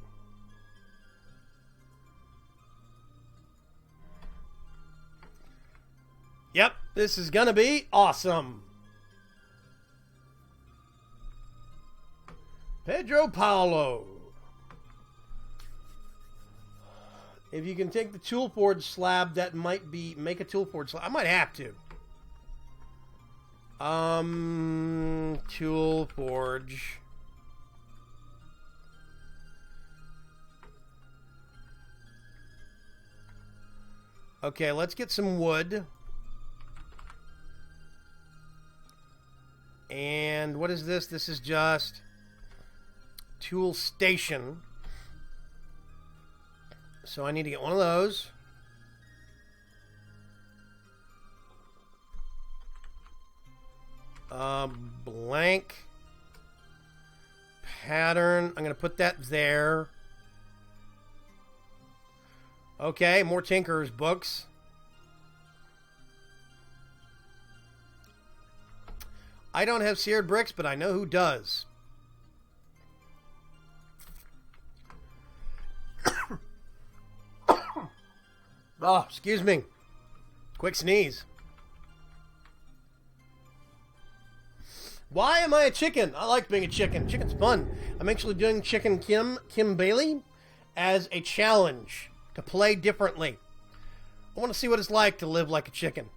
Yep, this is going to be awesome. Pedro Paulo. If you can take the tool forge slab, that might be... Make a tool forge slab. I might have to. Tool forge. Okay, let's get some wood. And what is this? This is just tool station. So I need to get one of those. Blank pattern. I'm going to put that there. Okay, more Tinker's books. I don't have seared bricks, but I know who does. Oh, excuse me. Quick sneeze. Why am I a chicken? I like being a chicken. Chicken's fun. I'm actually doing Chicken Kim Bailey as a challenge to play differently. I want to see what it's like to live like a chicken.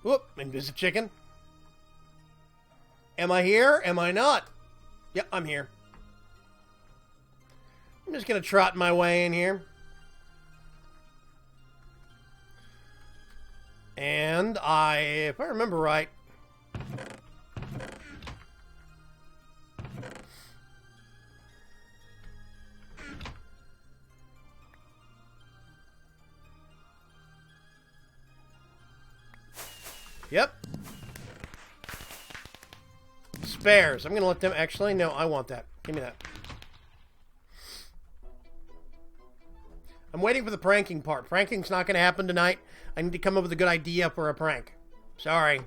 Whoop, invisible chicken. Am I here? Am I not? Yep, I'm here. I'm just going to trot my way in here. And if I remember right, yep. Spares. I'm going to let them... Actually, no, I want that. Give me that. I'm waiting for the pranking part. Pranking's not going to happen tonight. I need to come up with a good idea for a prank. Sorry.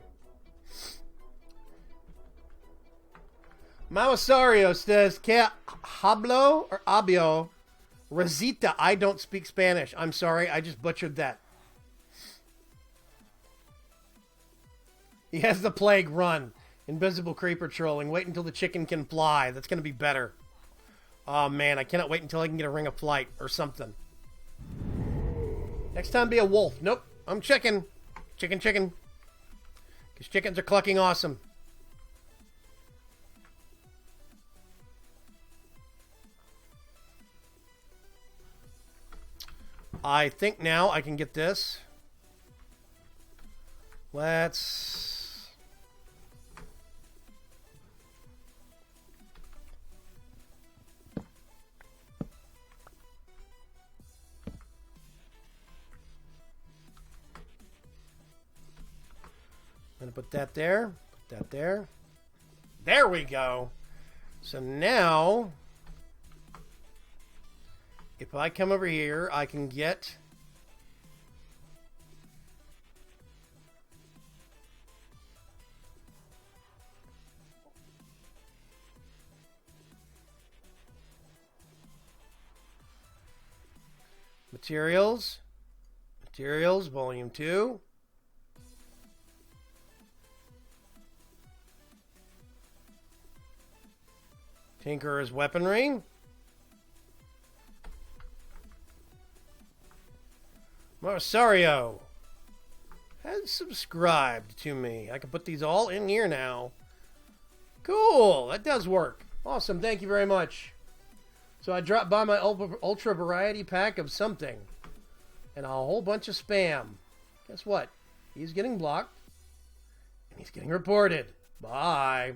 Mamasario says, "Que hablo or habio? Rosita, I don't speak Spanish." I'm sorry, I just butchered that. He has the plague. Run. Invisible creeper trolling. Wait until the chicken can fly. That's going to be better. Oh, man. I cannot wait until I can get a ring of flight or something. Next time be a wolf. Nope. I'm chicken. Chicken. Because chickens are clucking awesome. I think now I can get this. Let's... I'm going to put that there. Put that there. There we go. So now... if I come over here, I can get... Materials. Materials, Volume 2. Tinkerer's Weaponry. Marsario has subscribed to me. I can put these all in here now. Cool. That does work. Awesome. Thank you very much. So I dropped by my ultra variety pack of something. And a whole bunch of spam. Guess what? He's getting blocked. And he's getting reported. Bye.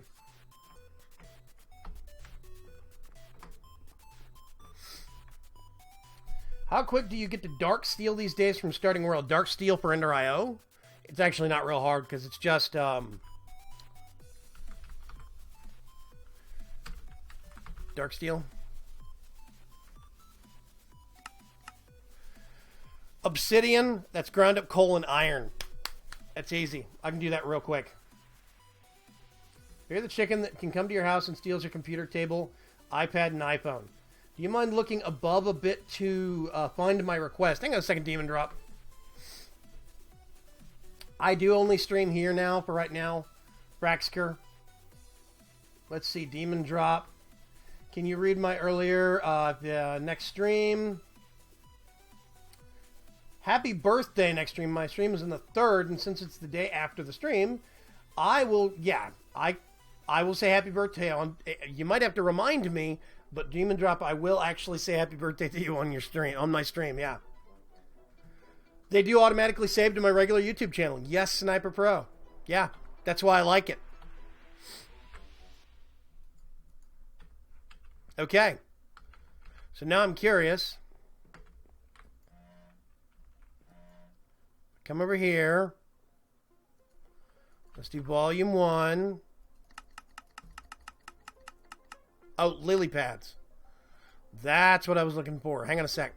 How quick do you get to Dark Steel these days from starting world? Dark Steel for Ender.io? It's actually not real hard because it's just Dark Steel. Obsidian, that's ground up coal and iron. That's easy. I can do that real quick. You're the chicken that can come to your house and steals your computer table, iPad, and iPhone. Do you mind looking above a bit to find my request? Hang on a second, Demon Drop. I do only stream here now for right now. Braxker. Let's see, Demon Drop. Can you read my earlier next stream? Happy birthday next stream. My stream is on the 3rd, and since it's the day after the stream, I will, I will say happy birthday. You might have to remind me, but Demon Drop, I will actually say happy birthday to you on your stream, on my stream, yeah. They do automatically save to my regular YouTube channel. Yes, Sniper Pro. Yeah, that's why I like it. Okay. So now I'm curious. Come over here. Let's do volume 1. Oh, lily pads. That's what I was looking for. Hang on a sec.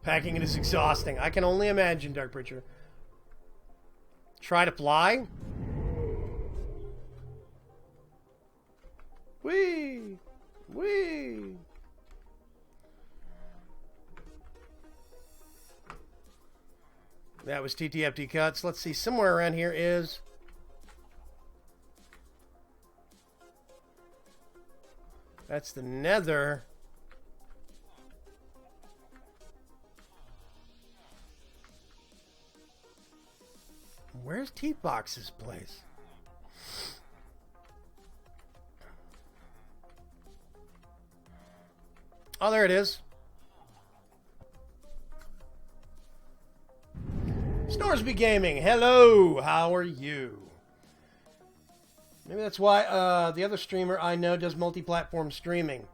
Packing it is exhausting. I can only imagine, Dark Preacher. Try to fly. Whee! Whee! That was TTFT cuts. Let's see. Somewhere around here is... That's the nether. Where's T-Box's place? Oh, there it is. Snoresby Gaming, hello, how are you? Maybe that's why the other streamer I know does multi-platform streaming.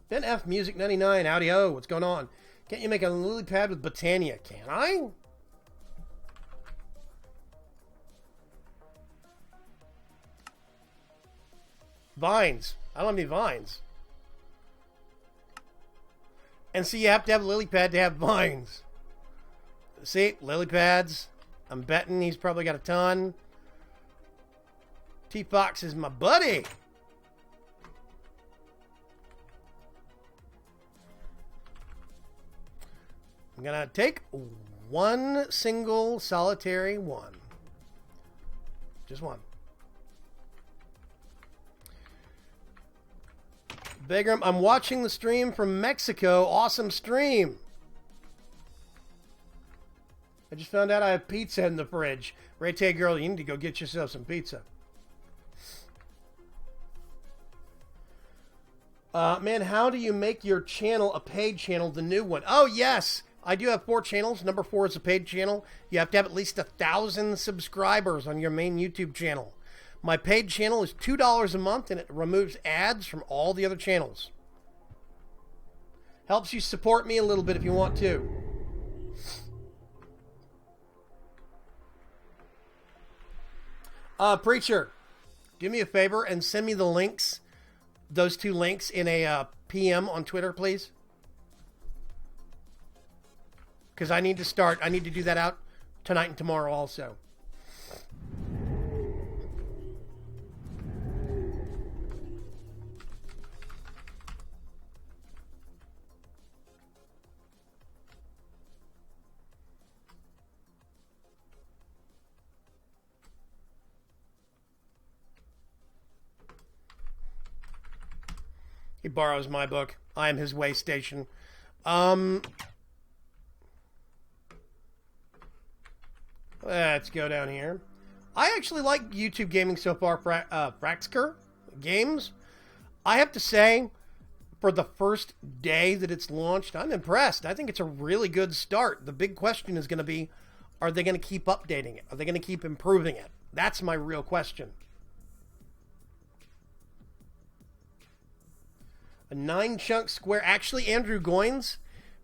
Ben F Music 99, howdy ho, what's going on? Can't you make a lily pad with Botania? Can I? Vines. I don't have any vines. And see, you have to have a lily pad to have vines. See, lily pads. I'm betting he's probably got a ton. T-Fox is my buddy. I'm going to take one single solitary one. Just one. Bagram, I'm watching the stream from Mexico. Awesome stream. I just found out I have pizza in the fridge. Ray-Tay girl, you need to go get yourself some pizza. Man, how do you make your channel a paid channel, the new one? Oh, yes. I do have 4 channels. Number 4 is a paid channel. You have to have at least 1,000 subscribers on your main YouTube channel. My paid channel is $2 a month, and it removes ads from all the other channels. Helps you support me a little bit if you want to. Preacher, do me a favor and send me the links, those 2 links, in a PM on Twitter, please. Because I need to do that out tonight and tomorrow also. He borrows my book. I am his way station. Let's go down here. I actually like YouTube gaming so far. Fraxker Games. I have to say, for the first day that it's launched, I'm impressed. I think it's a really good start. The big question is going to be, are they going to keep updating it? Are they going to keep improving it? That's my real question. A 9-chunk square. Actually, Andrew Goins,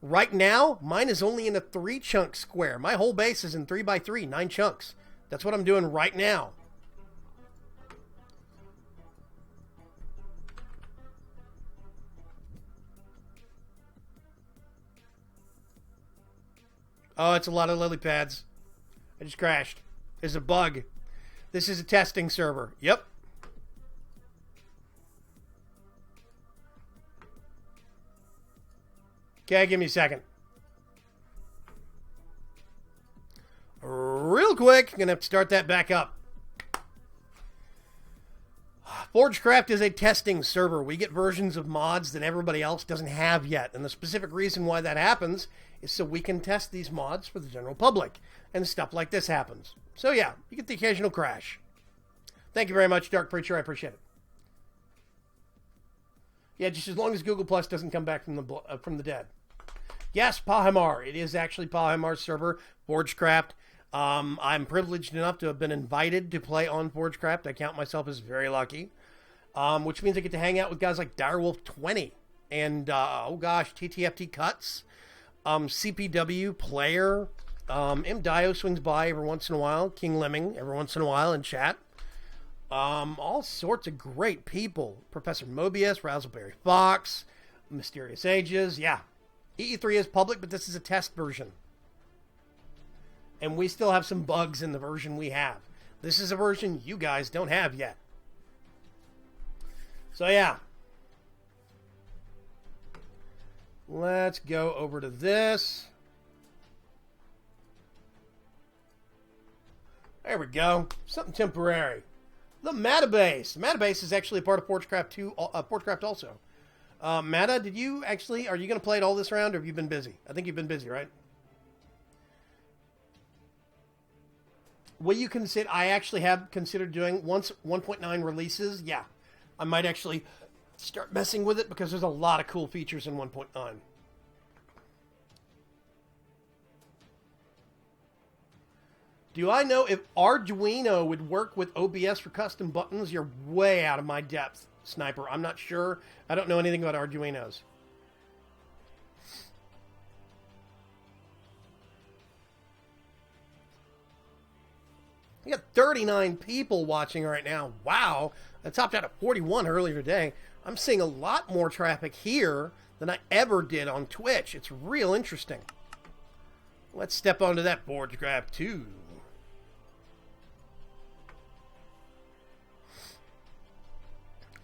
right now, mine is only in a 3-chunk square. My whole base is in 3x3, 9 chunks. That's what I'm doing right now. Oh, it's a lot of lily pads. I just crashed. There's a bug. This is a testing server. Yep. Okay, give me a second. Real quick, I'm going to have to start that back up. ForgeCraft is a testing server. We get versions of mods that everybody else doesn't have yet. And the specific reason why that happens is so we can test these mods for the general public. And stuff like this happens. So yeah, you get the occasional crash. Thank you very much, Dark Preacher. I appreciate it. Yeah, just as long as Google Plus doesn't come back from the dead. Yes, Pahimar. It is actually Pahimar's server, ForgeCraft. I'm privileged enough to have been invited to play on ForgeCraft. I count myself as very lucky, which means I get to hang out with guys like Direwolf20 and, TTFT Cuts, CPW Player, Dio swings by every once in a while, King Lemming every once in a while in chat. All sorts of great people. Professor Mobius, Razzleberry Fox, Mysterious Ages, yeah. EE3 is public, but this is a test version. And we still have some bugs in the version we have. This is a version you guys don't have yet. So yeah. Let's go over to this. There we go. Something temporary. The Matabase. Matabase is actually a part of ForgeCraft 2, ForgeCraft also. Mata, are you going to play it all this round, or have you been busy? I think you've been busy, right? Will you consider, I actually have considered doing, once 1.9 releases, yeah. I might actually start messing with it, because there's a lot of cool features in 1.9. Do I know if Arduino would work with OBS for custom buttons? You're way out of my depth, Sniper. I'm not sure. I don't know anything about Arduinos. We got 39 people watching right now. Wow. I topped out at 41 earlier today. I'm seeing a lot more traffic here than I ever did on Twitch. It's real interesting. Let's step onto that ForgeCraft 2.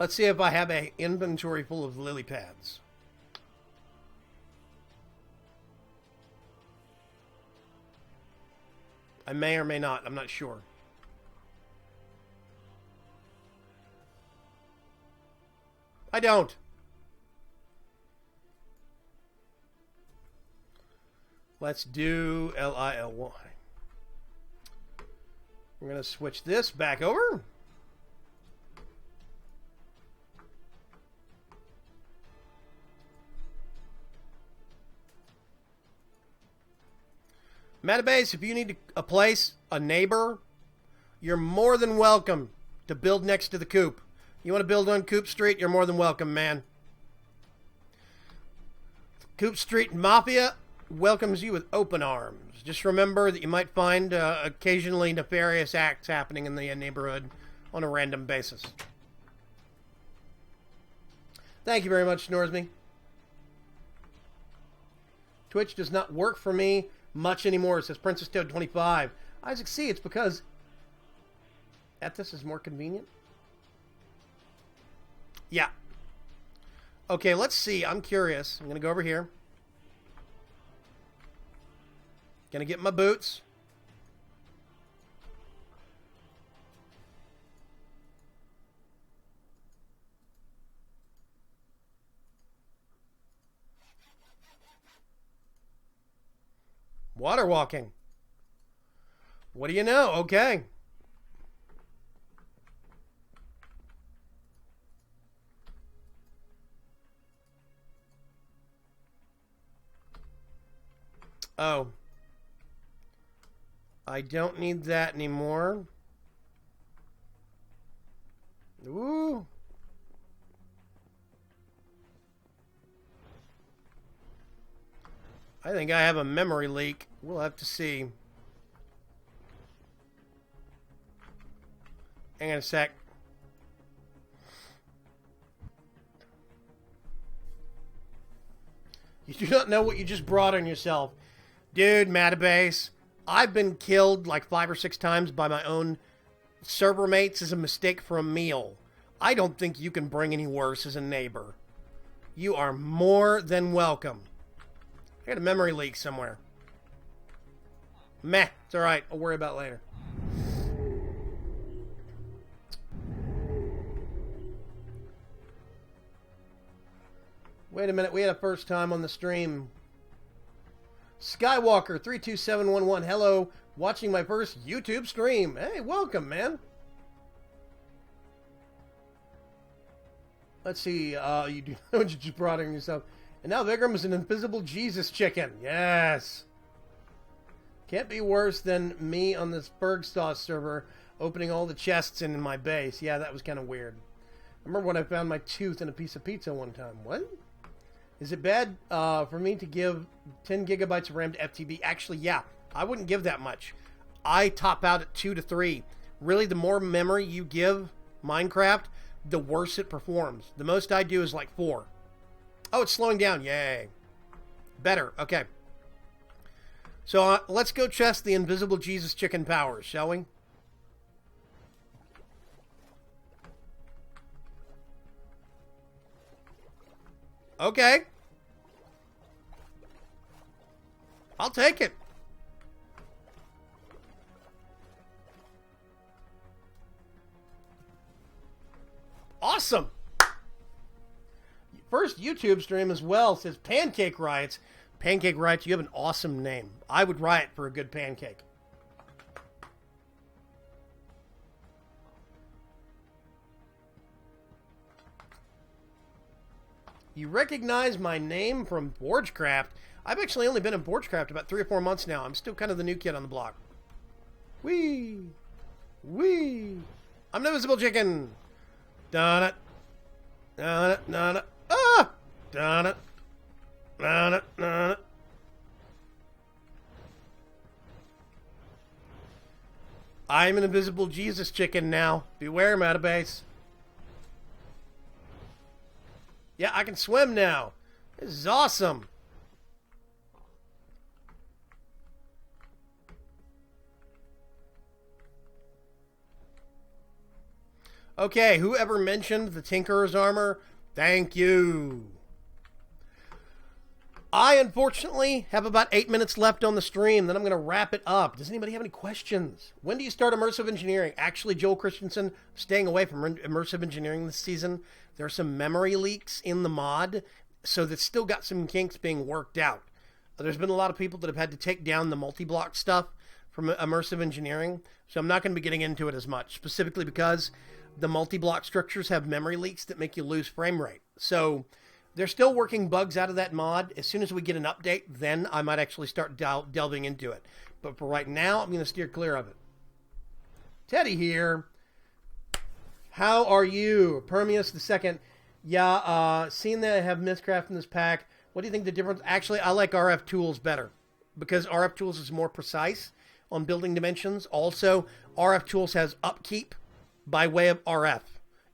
Let's see if I have an inventory full of lily pads. I may or may not. I'm not sure. I don't. Let's do LILY. We're going to switch this back over. Metabase, if you need a place, a neighbor, you're more than welcome to build next to the Coop. You want to build on Coop Street, you're more than welcome, man. Coop Street Mafia welcomes you with open arms. Just remember that you might find occasionally nefarious acts happening in the neighborhood on a random basis. Thank you very much, Snorsme. Twitch does not work for me much anymore, says Princess Toad 25. Isaac C, it's because Ethos is more convenient. Yeah. Okay, let's see. I'm curious. I'm going to go over here. Going to get my boots. Water walking. What do you know? Okay. Oh. I don't need that anymore. Ooh. I think I have a memory leak. We'll have to see. Hang on a sec. You do not know what you just brought on yourself. Dude, Matabase, I've been killed like 5 or 6 times by my own server mates as a mistake for a meal. I don't think you can bring any worse as a neighbor. You are more than welcome. I got a memory leak somewhere. Meh, it's alright. I'll worry about it later. Wait a minute, we had a first time on the stream. Skywalker32711, hello. Watching my first YouTube stream. Hey, welcome, man. Let's see, you do know what you just brought on yourself. And now Vigram is an invisible Jesus chicken. Yes. Can't be worse than me on this ForgeCraft server opening all the chests in my base. Yeah, that was kind of weird. I remember when I found my tooth in a piece of pizza one time. What? Is it bad for me to give 10 gigabytes of RAM to FTB? Actually, yeah. I wouldn't give that much. I top out at 2 to 3. Really, the more memory you give Minecraft, the worse it performs. The most I do is like 4. Oh, it's slowing down. Yay. Better. Okay. So let's go test the invisible Jesus chicken powers, shall we? Okay. I'll take it. Awesome. First YouTube stream as well, says Pancake Riots. Pancake Riots, you have an awesome name. I would riot for a good pancake. You recognize my name from ForgeCraft. I've actually only been in ForgeCraft about 3 or 4 months now. I'm still kind of the new kid on the block. Whee! Whee! I'm the invisible chicken! Dun it! Dun it! Dun it! Ah! Dun it! Dun it! Dun it! I'm an invisible Jesus chicken now. Beware, Matabase. Yeah, I can swim now. This is awesome. Okay, whoever mentioned the Tinkerer's armor, thank you. I, unfortunately, have about 8 minutes left on the stream. Then I'm going to wrap it up. Does anybody have any questions? When do you start immersive engineering? Actually, Joel Christensen, staying away from immersive engineering this season. There are some memory leaks in the mod, so that's still got some kinks being worked out. There's been a lot of people that have had to take down the multi-block stuff from immersive engineering, so I'm not going to be getting into it as much, specifically because the multi-block structures have memory leaks that make you lose frame rate. So they're still working bugs out of that mod. As soon as we get an update, then I might actually start delving into it. But for right now, I'm going to steer clear of it. Teddy here. How are you? Permeus II. Yeah, seeing that I have Miscraft in this pack, what do you think the difference? Actually, I like RF Tools better because RF Tools is more precise on building dimensions. Also, RF Tools has upkeep by way of RF.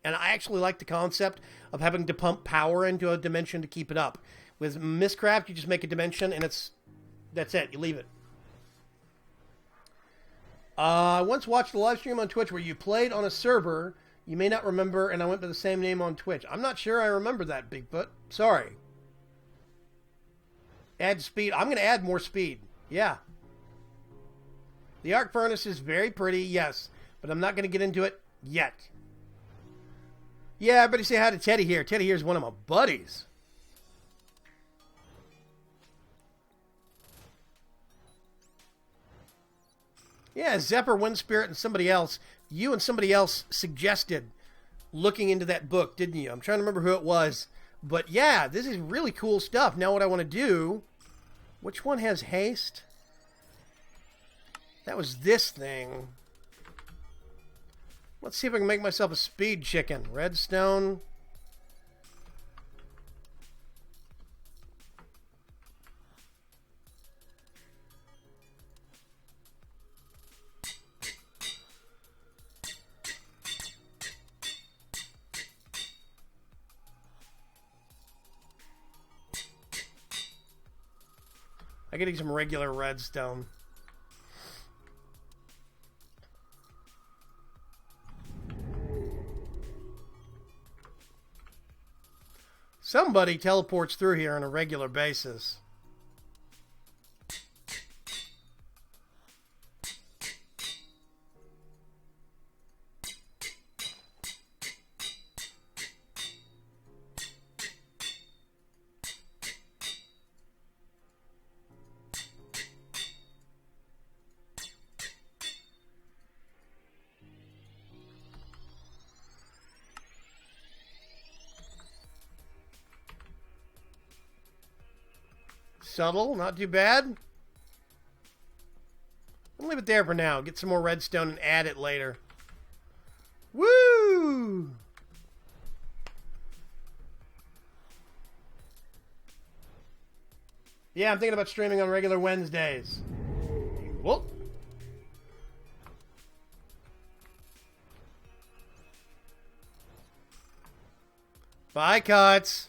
And I actually like the concept of having to pump power into a dimension to keep it up. With Miscraft, you just make a dimension and that's it. You leave it. I once watched a live stream on Twitch where you played on a server you may not remember, and I went by the same name on Twitch. I'm not sure I remember that, Bigfoot. Sorry. Add speed. I'm going to add more speed. Yeah. The arc furnace is very pretty, yes, but I'm not going to get into it yet. Yeah, everybody say hi to Teddy here. Teddy here is one of my buddies. Yeah, Zephyr, Wind Spirit, and somebody else. You and somebody else suggested looking into that book, didn't you? I'm trying to remember who it was. But yeah, this is really cool stuff. Now what I want to do... Which one has haste? That was this thing. Let's see if I can make myself a speed chicken. Redstone. I gotta get some regular redstone. Somebody teleports through here on a regular basis. Subtle, not too bad. I'll leave it there for now. Get some more redstone and add it later. Woo! Yeah, I'm thinking about streaming on regular Wednesdays. Whoop. Bye, Cuts.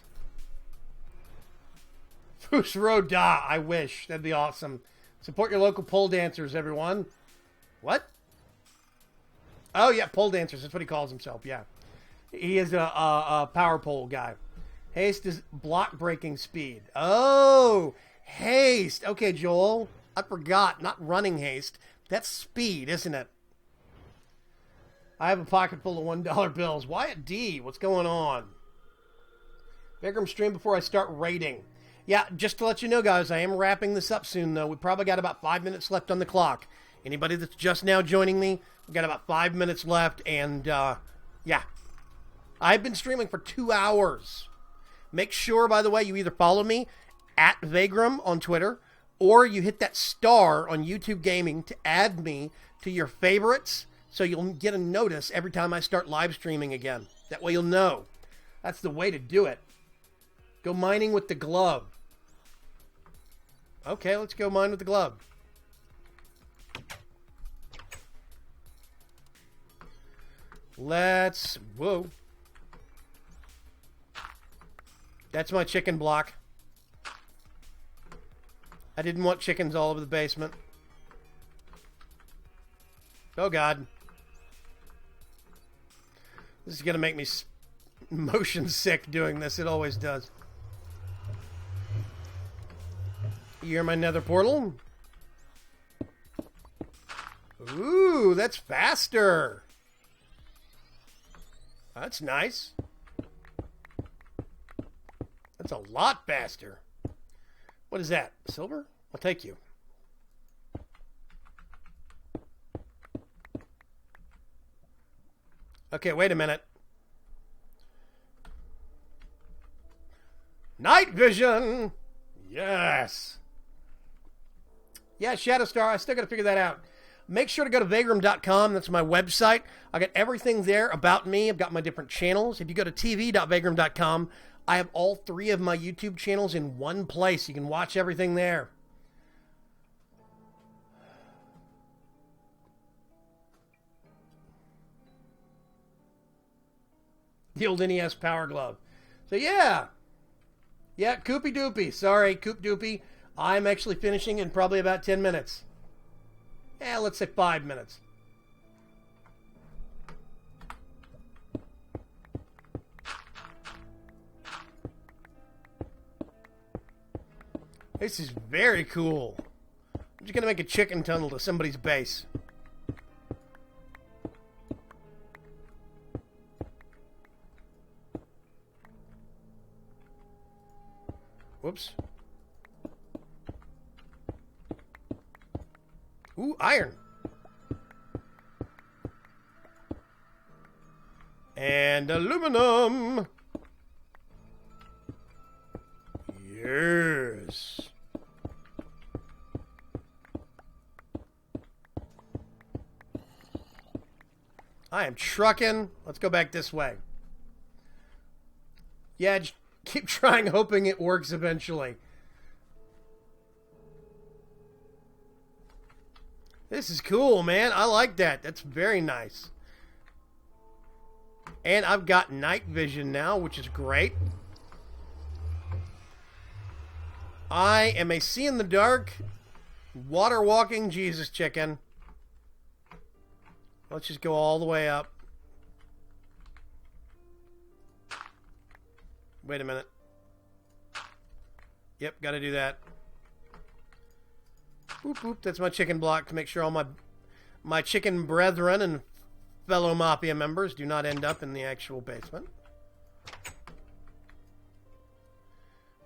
Foos Road Da, I wish. That'd be awesome. Support your local pole dancers, everyone. What? Oh, yeah, pole dancers. That's what he calls himself, yeah. He is a power pole guy. Haste is block breaking speed. Oh, haste. Okay, Joel. I forgot. Not running haste. That's speed, isn't it? I have a pocket full of $1 bills. Wyatt D, what's going on? Bagram stream before I start raiding. Yeah, just to let you know, guys, I am wrapping this up soon, though. We probably got about 5 minutes left on the clock. Anybody that's just now joining me, we've got about 5 minutes left, and, yeah. I've been streaming for 2 hours. Make sure, by the way, you either follow me at Vagram on Twitter, or you hit that star on YouTube Gaming to add me to your favorites, so you'll get a notice every time I start live streaming again. That way you'll know. That's the way to do it. Go mining with the glove. Okay, let's go mine with the glove. Whoa. That's my chicken block. I didn't want chickens all over the basement. Oh, God. This is going to make me motion sick doing this. It always does. You're my nether portal. Ooh, that's faster. That's nice. That's a lot faster. What is that? Silver? I'll take you. Okay, wait a minute. Night vision! Yes! Yeah, Shadowstar, I still got to figure that out. Make sure to go to vagram.com. That's my website. I got everything there about me. I've got my different channels. If you go to tv.vagram.com, I have all 3 of my YouTube channels in one place. You can watch everything there. The old NES Power Glove. So yeah. Yeah, Coopy Doopy. Sorry, Coop Doopy. I'm actually finishing in probably about 10 minutes. Yeah, let's say 5 minutes. This is very cool. I'm just going to make a chicken tunnel to somebody's base. Whoops. Ooh, iron. And aluminum. Yes. I am trucking. Let's go back this way. Yeah, just keep trying, hoping it works eventually. This is cool, man. I like that. That's very nice. And I've got night vision now, which is great. I am a see-in-the-dark, water-walking Jesus chicken. Let's just go all the way up. Wait a minute. Yep, got to do that. Boop, boop. That's my chicken block to make sure all my chicken brethren and fellow Mafia members do not end up in the actual basement.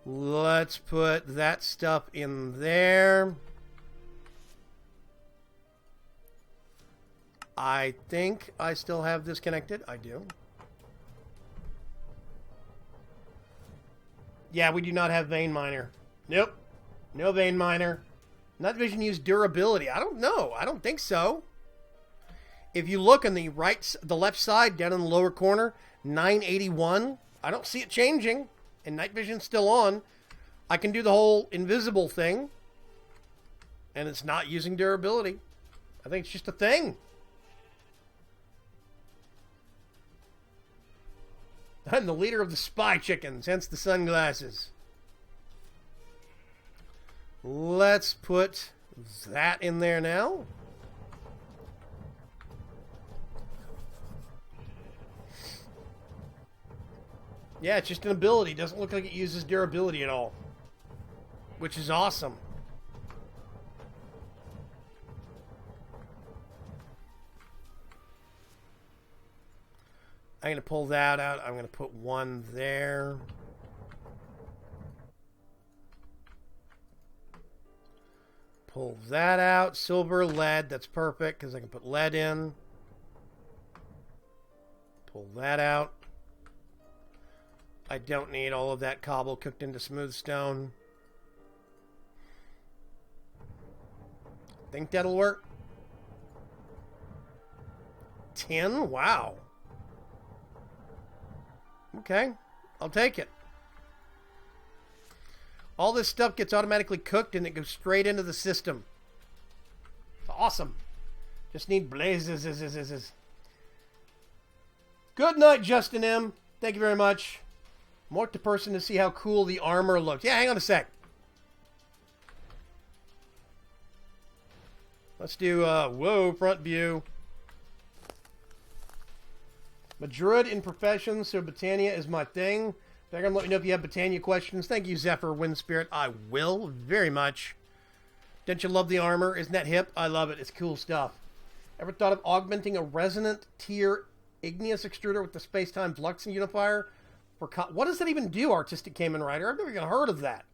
Let's put that stuff in there. I think I still have this connected. I do. Yeah, we do not have vein miner. Nope. No vein miner. Night vision used durability. I don't know. I don't think so. If you look on the left side, down in the lower corner, 981. I don't see it changing. And night vision's still on. I can do the whole invisible thing. And it's not using durability. I think it's just a thing. I'm the leader of the spy chickens, hence the sunglasses. Let's put that in there now. Yeah, it's just an ability. Doesn't look like it uses durability at all. Which is awesome. I'm going to pull that out. I'm going to put one there. Pull that out. Silver, lead. That's perfect because I can put lead in. Pull that out. I don't need all of that cobble cooked into smooth stone. Think that'll work? 10? Wow. Okay, I'll take it. All this stuff gets automatically cooked and it goes straight into the system. It's awesome. Just need blazes. Good night, Justin M. Thank you very much. More to person to see how cool the armor looks. Yeah, hang on a sec. Let's do, whoa, front view. I'm a druid in profession, so Botania is my thing. Vagram, let me know if you have Botania questions. Thank you, Zephyr Wind Spirit. I will very much. Don't you love the armor? Isn't that hip? I love it. It's cool stuff. Ever thought of augmenting a resonant tier igneous extruder with the space-time flux unifier? What does that even do, Artistic Cayman Rider? I've never even heard of that.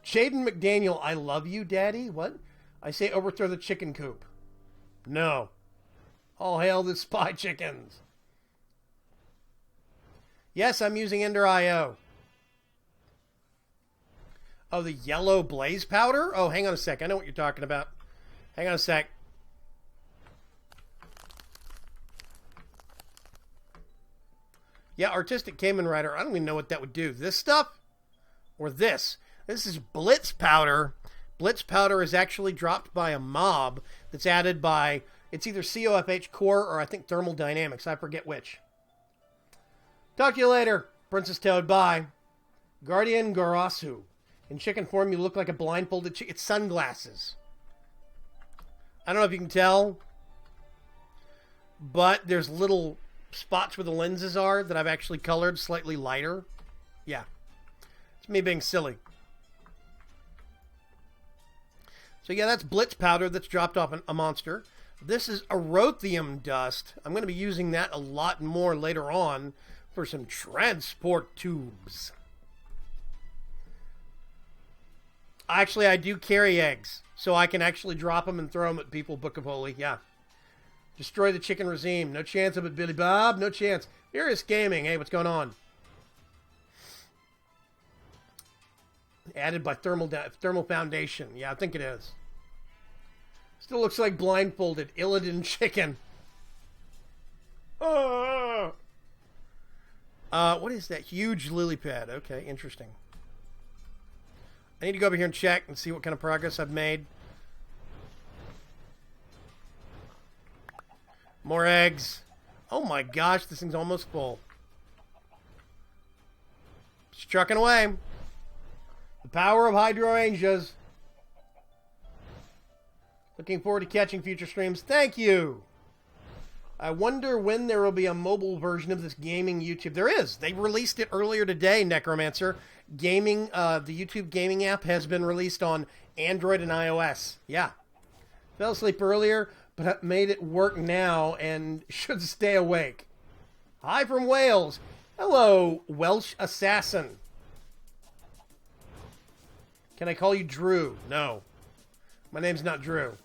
Jaden McDaniel, I love you, Daddy. What? I say overthrow the chicken coop. No. All hail the spy chickens. Yes, I'm using Ender IO. Oh, the yellow blaze powder? Oh, hang on a sec. I know what you're talking about. Hang on a sec. Yeah, Artistic Cayman Rider. I don't even know what that would do. This stuff? Or this? This is Blitz Powder. Blitz Powder is actually dropped by a mob that's added by, it's either COFH Core or I think Thermal Dynamics. I forget which. Talk to you later, Princess Toad. Bye. Guardian Garasu. In chicken form, you look like a blindfolded chicken. It's sunglasses. I don't know if you can tell, but there's little spots where the lenses are that I've actually colored slightly lighter. Yeah. It's me being silly. So yeah, that's Blitz Powder that's dropped off a monster. This is Erothium Dust. I'm going to be using that a lot more later on for some transport tubes. Actually, I do carry eggs, so I can actually drop them and throw them at people. Book of Holy, yeah. Destroy the chicken regime. No chance of it, Billy Bob. No chance. Furious Gaming. Hey, what's going on? Added by Thermal Foundation. Yeah, I think it is. Still looks like blindfolded. Illidan chicken. What is that? Huge lily pad. Okay, interesting. I need to go over here and check and see what kind of progress I've made. More eggs. Oh my gosh, this thing's almost full. Just trucking away. The power of hydrangeas. Looking forward to catching future streams. Thank you. I wonder when there will be a mobile version of this gaming YouTube. There is. They released it earlier today, Necromancer. Gaming, the YouTube gaming app has been released on Android and iOS. Yeah. Fell asleep earlier, but made it work now and should stay awake. Hi from Wales. Hello, Welsh Assassin. Can I call you Drew? No. My name's not Drew.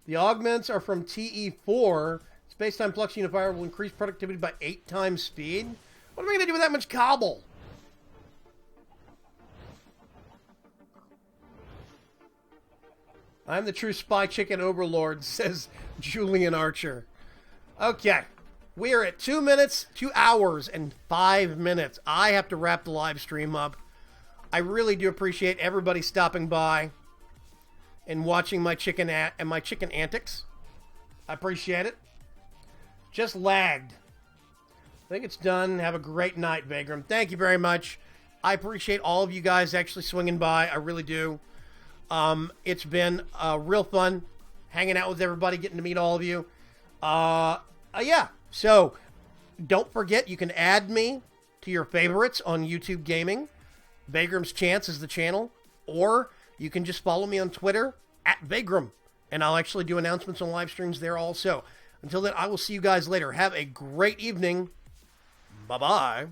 The augments are from TE4. Space-time flux unifier will increase productivity by 8 times speed. What am I going to do with that much cobble? I'm the true spy chicken overlord, says Julian Archer. Okay. We are at 2 minutes, 2 hours, and 5 minutes. I have to wrap the live stream up. I really do appreciate everybody stopping by and watching my chicken antics. I appreciate it. Just lagged. I think it's done. Have a great night, Vagram. Thank you very much. I appreciate all of you guys actually swinging by. I really do. It's been real fun hanging out with everybody, getting to meet all of you. Yeah. So don't forget, you can add me to your favorites on YouTube Gaming. Vagram's Chance is the channel. Or you can just follow me on Twitter at Vagram. And I'll actually do announcements on live streams there also. Until then, I will see you guys later. Have a great evening. Bye-bye.